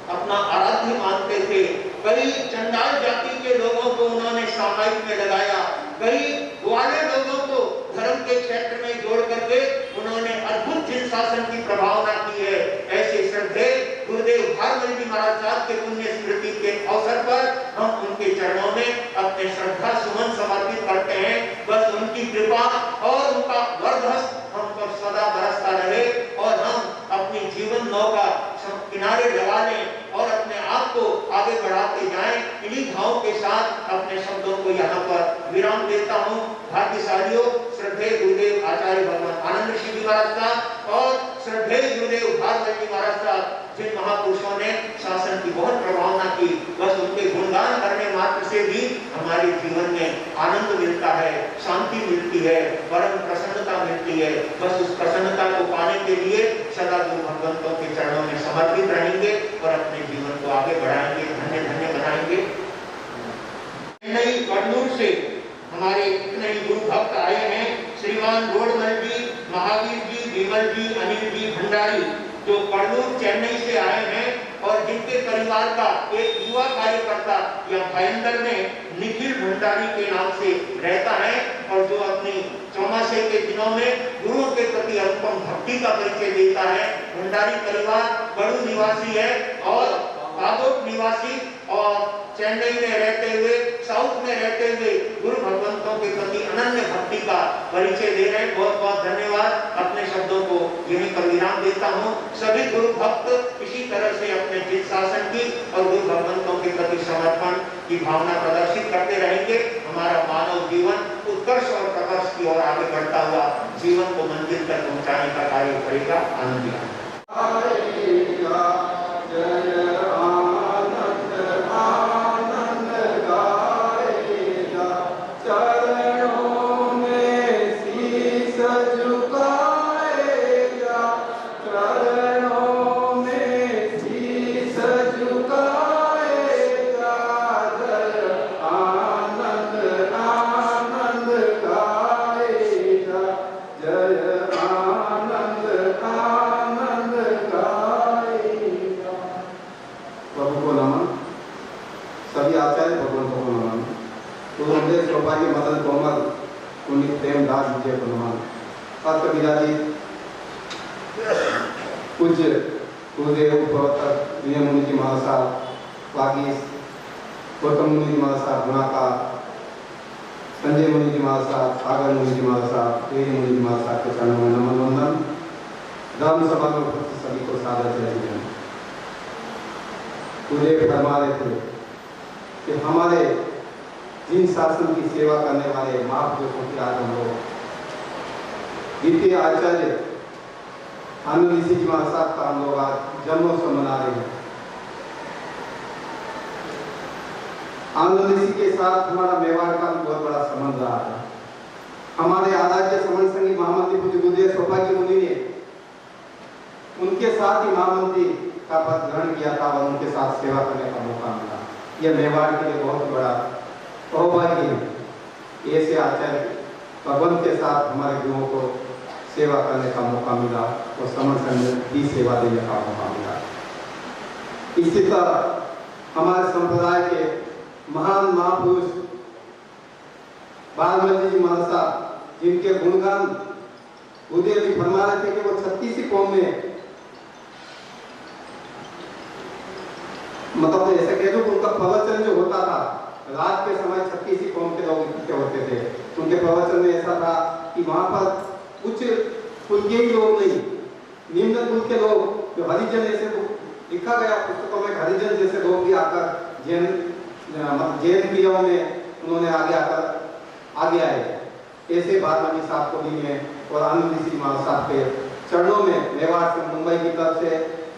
अपना आराध्य मानते थे। कई चंडाल जाति के लोगों को उन्होंने सामायिक में लगाया, कई ग्वाले लोगों को धर्म के क्षेत्र में जोड़ करके उन्होंने अद्भुत जिन शासन की प्रभावना की है। ऐसे श्रद्धेय गुरुदेव भारमल जी महाराज साहब के पुण्य स्मृति के अवसर पर हम उनके चरणों में अपने श्रद्धा सुमन समर्पित करते हैं। बस उनकी कृपा और उनका वरदहस्त हम पर सदा बरसता रहे और हम अपनी जीवन नौका किनारे लगा लें और अपने आप को आगे बढ़ाते जाएं। इन्हीं भाव के साथ अपने शब्दों को यहाँ पर विराम देता हूँ। भाग्यशालियों, श्रद्धेय गुरुदेव आचार्य भगवान आनंद ऋषि जी महाराज साहब और श्रद्धेय गुरुदेव भारमल जी महाराज साहब, जिन महापुरुषों ने शासन की बहुत प्रभावना की, बस उनके गुणगान करने मात्र से भी हमारे जीवन में आनंद मिलता है, शांति मिलती है, परम प्रसन्नता मिलती है। बस उस प्रसन्नता को पाने के लिए सदा गुरु भगवंतों के चरणों में समर्पित रहेंगे और अपने जीवन को आगे बढ़ाएंगे, धन्य धन्य बनाएंगे। चेन्नई कन्नूर से हमारे इतने ही गुरु भक्त आए हैं, श्रीमान रोडमल जी, महावीर जी, विमल जी, अनिल जी भंडारी, जो कन्नूर चेन्नई से आए हैं और जिनके परिवार का एक युवा कार्यकर्ता या भाईंदर में निखिल भंडारी के नाम से रहता है और जो अपनी चौमासे के दिनों में गुरुओं के प्रति अनुपम भक्ति का परिचय देता है। भंडारी परिवार बड़ू निवासी है और कादोट निवासी और चेन्नई में रहते हुए, साउथ में रहते हुए गुरु भगवंतों के प्रति अनन्य भक्ति का परिचय दे रहे हैं। बहुत बहुत धन्यवाद। अपने शब्दों को यहीं पर विराम देता हूँ। सभी गुरु भक्त इसी तरह से अपने जित शासन की और गुरु भगवंतों के प्रति समर्पण की भावना प्रदर्शित करते रहेंगे। हमारा मानव जीवन उत्कर्ष और प्रकर्ष की ओर आगे बढ़ता हुआ जीवन को मंजिल तक पहुंचाने का कार्य करेगा। आनंद पूज्य गुरुदेव प्रवर्तक विनय मुनि जी महाराज वागीश गौतम मुनि जी महाराज गुणाकार संजय मुनि जी महाराज सागर मुनि जी महाराज तेरी मुनि जी महाराज के चरणों में नमन वंदन। धर्म सभा में उपस्थित सभी को सादर जय जय। गुरुदेव फरमा रहे थे कि हमारे जिन शासन की सेवा करने वाले महापुरुषों की आज हम लोग द्वितीय आचार्य आनंद ऋषि जी महाराज का हम लोग आज जन्मोत्सव मना रहे हैं। आनंद ऋषि के साथ हमारा मेवाड़ का बहुत बड़ा संबंध रहा है। हमारे आराध्य समन संगी महामंत्री पूज्य गुरुदेव सौभाग्य मुनि ने उनके साथ ही महामंत्री का पद ग्रहण किया था और उनके साथ सेवा करने का मौका मिला। यह मेवाड़ के लिए बहुत बड़ा सौभाग्य है। ऐसे आचार्य भगवंत के साथ हमारे गुरुओं को सेवा करने का मौका मिला और समन संग भी सेवा देने का मौका मिला। इसी तरह हमारे संप्रदाय के महान महापुरुष बालमंत्री जी महाराज साहब जिनके गुणगान गुरुदेव जी फरमा रहे थे कि वो 36 कौम में मतलब ऐसे कह दो उनका प्रवचन जो होता था रात के समय 36 कौम के लोग इकट्ठे होते थे। उनके प्रवचन में ऐसा था कि वहां पर उच्च कुल के ही लोग नहीं, निम्न कुल के लोग जो हरिजन ऐसे लिखा गया पुस्तकों में हरिजन जैसे लोग भी आकर जैन क्रियाओं में उन्होंने आगे आए। ऐसे बालमणि साहब को भी मैं और आनंद ऋषि महाराज साहब के चरणों में मेवाड़ से मुंबई की तरफ से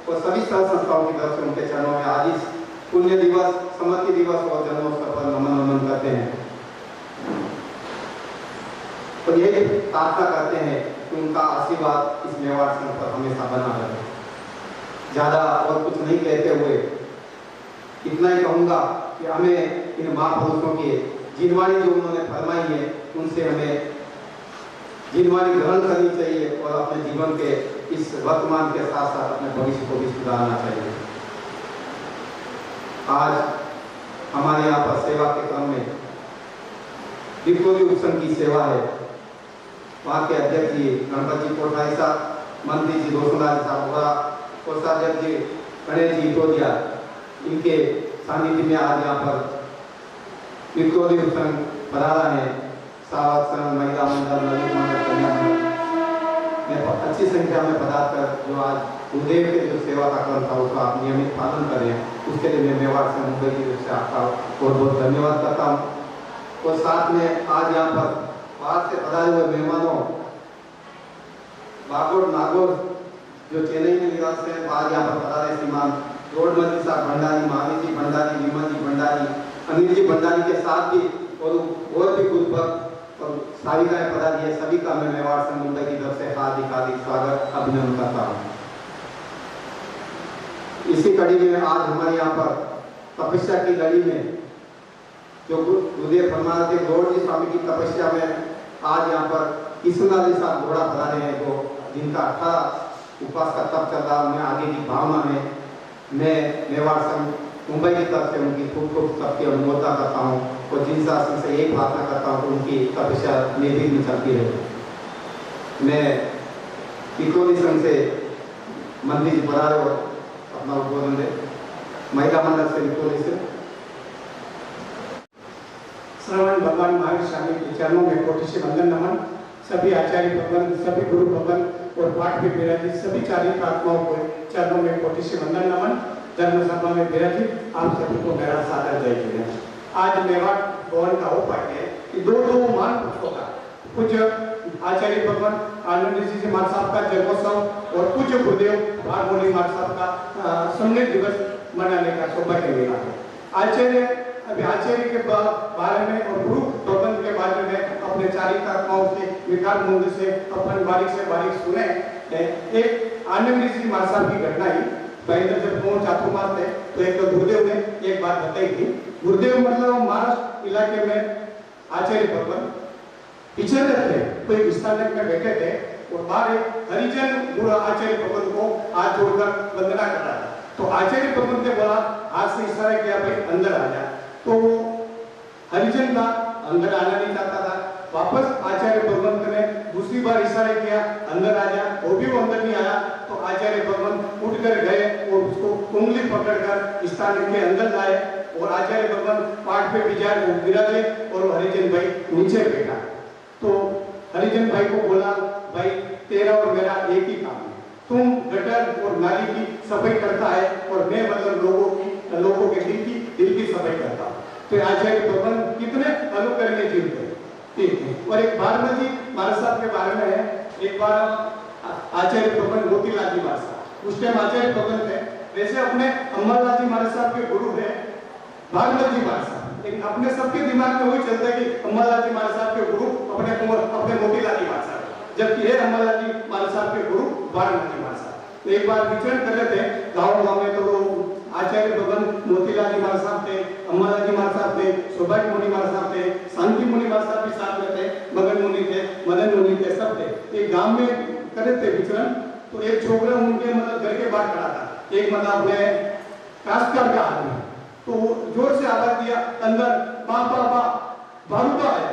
और सभी संस्थाओं की तरफ से उनके चरणों में आज इस पुण्य दिवस समर्पि दिवस और जन्मोत्सव पर नमन करते हैं और यही प्रार्थना करते हैं कि उनका आशीर्वाद इस मेवाड़ संघ पर हमेशा बना रहे। ज्यादा और कुछ नहीं कहते हुए इतना ही कहूँगा कि हमें इन महापुरुषों की जिनवाणी जो उन्होंने फरमाई है उनसे हमें जिनवाणी ग्रहण करनी चाहिए और अपने जीवन के इस वर्तमान के साथ साथ अपने भविष्य को भी सुधारना चाहिए। आज हमारे यहाँ पर सेवा के क्रम में विक्टोरिया उपसंघ की सेवा है। वहाँ के अध्यक्ष जी गणपत जी कोठारी साहब, मंत्री जी रोशनलाल साहब, कोषाध्यक्ष जी गणेश जी टोदिया, इनके सानिध्य में आज यहाँ पर विक्टोरिया उपसंघ पधारा है। सावक संघ, महिला मंडल, ललित मंडल, कन्या मंडल में अच्छी संख्या में पधार कर जो आज गुरुदेव के जो सेवा का क्रम था उसका आप नियमित पालन करें। उसके लिए मैं मेवाड़ से मुंबई की तरफ से आपका बहुत बहुत धन्यवाद करता हूँ। और साथ में आज यहाँ पर बाहर से पधारे हुए मेहमानों बागोड़ नागौर जो चेन्नई में निवास है, आज यहाँ पर पधारे श्रीमान रोडमंत्री साहब भंडारी, महावीर जी भंडारी, विमल जी भंडारी, अनिल जी भंडारी के साथ भी और भी गुरु भक्त और साविकाएं पधारी है। सभी का मैं मेवाड़ से मुंबई की तरफ से हार्दिक स्वागत अभिनंदन करता हूँ। इसी कड़ी में आज हमारे यहाँ पर तपस्या की लड़ी में जो गुरुदेव फरमा थे गौड़ जी स्वामी की तपस्या में आज यहाँ पर कृष्णलाल जी साहब घोड़ा पधारे हैं जो जिनका 18 उपवास का तप चल रहा है। उन्हें आगे की भावना में मैं मेवाड़ संघ मुंबई की तरफ से उनकी खूब खूब सबकी अनुमोदना करता हूँ और जिन शासन से यही प्रार्थना करता हूँ कि उनकी तपस्या निर्विघ्न चलती रहे। मैं विक्टोरिया संघ से मंदिर जी पधारे और अपना उद्बोधन दे। महिला मंडल से विक्टोरिया से श्रवण भगवान महावीर स्वामी के चरणों में कोटि से वंदन नमन। सभी आचार्य भगवान, सभी गुरु भगवान और पाठ में विराजित सभी चारित्र आत्माओं को चरणों में कोटि से वंदन नमन। धर्म सभा में विराजित आप सभी को मेरा सादर जय जय। आज मेवाड़ भवन का उपाय है कि दो महान पुरुषों का, पूज्य आचार्य भगवान आनंद जी महाराज साहब का जन्मोत्सव और पूज्य गुरुदेव भागवती महाराज साहब का सम्मेलन दिवस मनाने का सौभाग्य मिला है। आचार्य के बारे में और गुरु भगवान के बारे में अपने चारित्रात्माओं के विकार मुंद से अपन बारीक सुने। एक आनंद जी महाराज साहब की घटना ही पहले जब चातुर्मास थे तो एक गुरुदेव ने एक बात बताई थी। गुरुदेव मतलब महाराष्ट्र इलाके में आचार्य भगवान पिछले थे, कोई विस्तार में बैठे थे और बाहर एक हरिजन गुरु आचार्य भगवान को हाथ जोड़कर वंदना कर रहा था। तो आचार्य भगवान ने बोला, हाथ से इशारा किया, भाई अंदर आ जा। तो हरिजन का अंदर आना नहीं चाहता था। वापस आचार्य भगवान ने दूसरी बार इशारा किया, अंदर आ जा। वो भी वो अंदर नहीं आया। तो आचार्य भगवान उठकर गए और उसको उंगली पकड़कर स्थान के अंदर लाए और आचार्य भगवान पाठ पे विराजे और हरिजन भाई नीचे बैठा। तो हरिजन भाई को बोला, भाई तेरा और मेरा एक ही काम है, तुम गटर और नाली की सफाई करता है और मैं मतलब लोगों के दिल की सफाई करता हूँ। तो आचार्य भगवान कितने अनुकरणीय जीव थे, ठीक है। और एक बारहवीं जी महाराज साहब के बारे में है। एक बार आचार्य भगवान मोतीलाल जी महाराज साहब, उस टाइम आचार्य भगवान थे, वैसे अपने अमरलाल जी महाराज साहब के गुरु है भागवत जी महाराज साहब, लेकिन अपने सबके दिमाग में वही चलता है कि अमरलाल जी महाराज साहब के गुरु अपने मोतीलाल जी महाराज साहब, जबकि है अमरलाल जी महाराज साहब के गुरु भागवत जी महाराज साहब। तो एक बार विचरण कर रहे थे गाँव में, तो वो आचार्य भगवान मोतीलाल जी महाराज साहब थे, अमरलाल जी महाराज साहब थे, सौभाग्य मुनि महाराज साहब थे, शांति मुनि महाराज साहब भी साथ में थे, मगन मुनि थे, मदन मुनि थे, सब थे। एक गांव में करे थे विचरण। तो एक छोकरा उनके मतलब घर के बाहर खड़ा था, एक मतलब अपने कास्टकार का आदमी, तो जोर से आवाज दिया अंदर, बाबा भारूपा आया,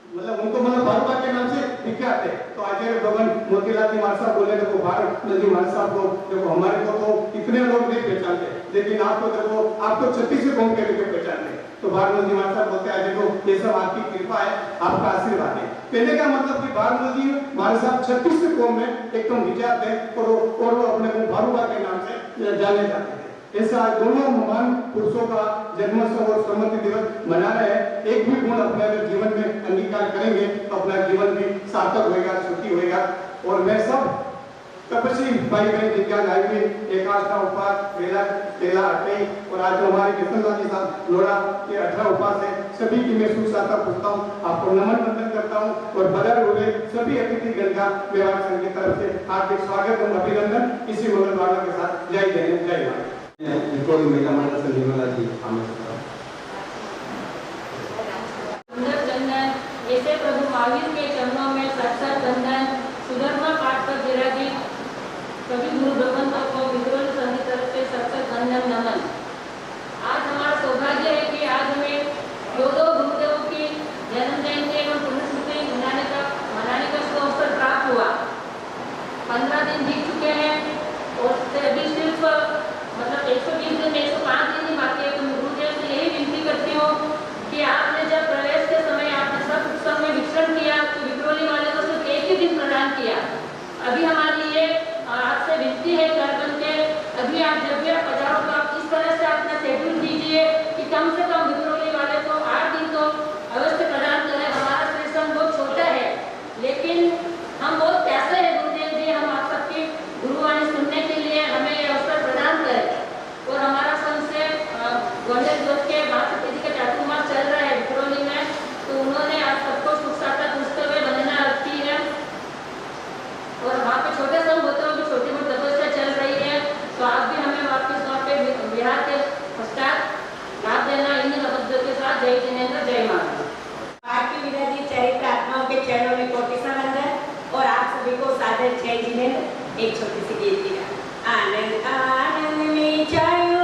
मतलब उनको मतलब भारूपा के नाम से विख्यात है। तो आचार्य भगवान मोतीलाल जी महाराज साहब बोले, देखो भारूपा जी महाराज साहब को देखो, हमारे को तो इतने लोग नहीं पहचानते, लेकिन आपको देखो, आपको 36 कौम के लोग पहचानते। तो भारूपा जी महाराज साहब बोलते हैं, देखो ये सब आपकी कृपा है, आपका आशीर्वाद है। कहने का मतलब कि भारूपा जी महाराज साहब 36 कौम में एकदम विख्यात है और वो अपने को भारूपा के नाम से जाने जाते थे। ऐसा दोनों महान पुरुषों का जन्मोत्सव और स्मृति दिवस मना रहे हैं। एक भी गुण अपने अगर जीवन में अंगीकार करेंगे तो अपना जीवन भी सार्थक होगा, सुखी होगा। और मैं सब तपस्वी भाई बहन जिज्ञान आई हुई एकादशा उपवास, केला अट्ठाई और आज हमारे कृष्णलाल जी साहब लोड़ा के 18 उपवास है। सभी की मैं सुसाता पूछता हूँ, आपको नमन वंदन करता हूँ और बदर हुए सभी अतिथिगण का व्यवहार संघ की तरफ से हार्दिक स्वागत और अभिनंदन। इसी मंगल भावना के साथ जय जय जय माता। महिला मंडल से निर्मला जी ऐसे प्रभु महावीर के चरणों में साक्षात वंदन, सुधर्मा पाठ पर विराजित सभी गुरु भगवंतों को विद्रोह संघ की तरफ से साक्षात वंदन नमन। आज हमारा सौभाग्य है कि आज हमें दो गुरुदेवों की जन्म जयंती एवं पुण्यतिथि मनाने का अवसर प्राप्त हुआ। 15 दिन बीत चुके हैं और अभी सिर्फ मतलब 120 दिन में 105 दिन ही बाकी है। तो मैं गुरुदेव से यही विनती करती हूँ कि आपने जब प्रवेश के समय आपने सब उत्सव में विचरण किया तो विद्रोही वाले को सिर्फ एक ही दिन प्रदान किया। अभी हमारी ये आपसे विनती है कर बन के, अभी आप जब भी आप पधारो तो आप इस तरह से अपना शेड्यूल दीजिए कि कम से कम विद्रोही वाले को 8 दिन तो अवश्य प्रदान करें। हमारा सेशन बहुत छोटा है लेकिन हम बहुत प्यासे हैं गुरुदेव जी, हम आप सबकी गुरुवाणी सुनने के लिए हमें ये अवसर प्रदान करें। और हमारा संघ से गोंडेल जोत के महासती जी का चातुर्मास चल रहा है विक्रोली में, तो उन्होंने आप सबको सुख साता पूछते हुए वंदना रखी है। और वहाँ पे छोटे संघ होते हुए भी छोटी मोटी तपस्या चल रही है, तो आप भी हमें वापस वहाँ पे बिहार के पश्चात लाभ देना। इन शब्दों के साथ जय जिनेन्द्र जय माता। आपकी विराजी चरित्र आत्माओं के चरणों में कोटि सा वंदन और आप सभी को सादर जय जिनेन्द्र। एक छोटी सी गीत की आनंद आनंद में चायो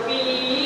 पी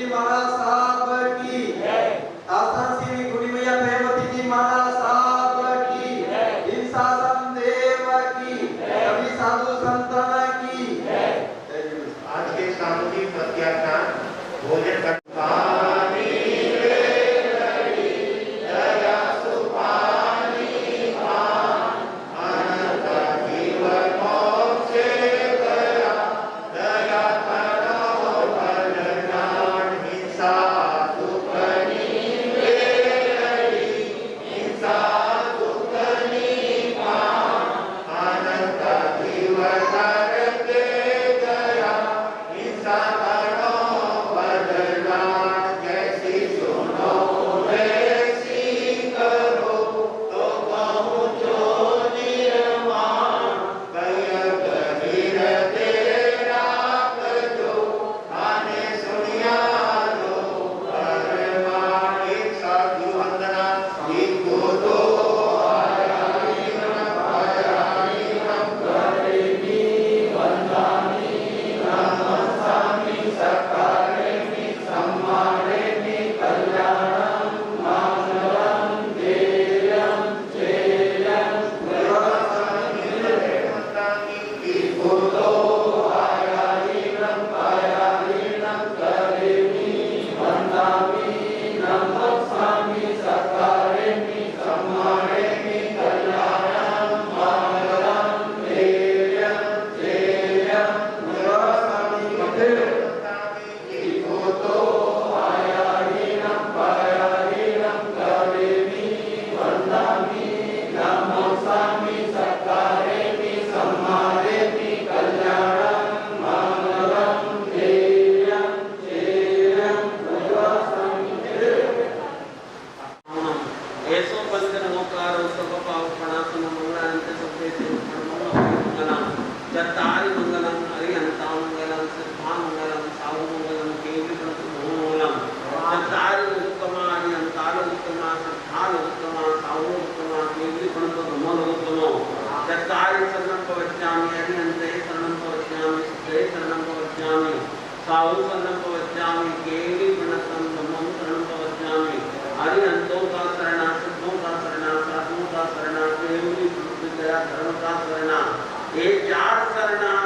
जी महाराज साहब की, आसन श्री गुरु मैया प्रेमवती जी महाराज साहब की, इन शासन देव की, सभी साधु संतन की। आज के सामूहिक प्रत्याख्यान भोजन का ये चार शरणा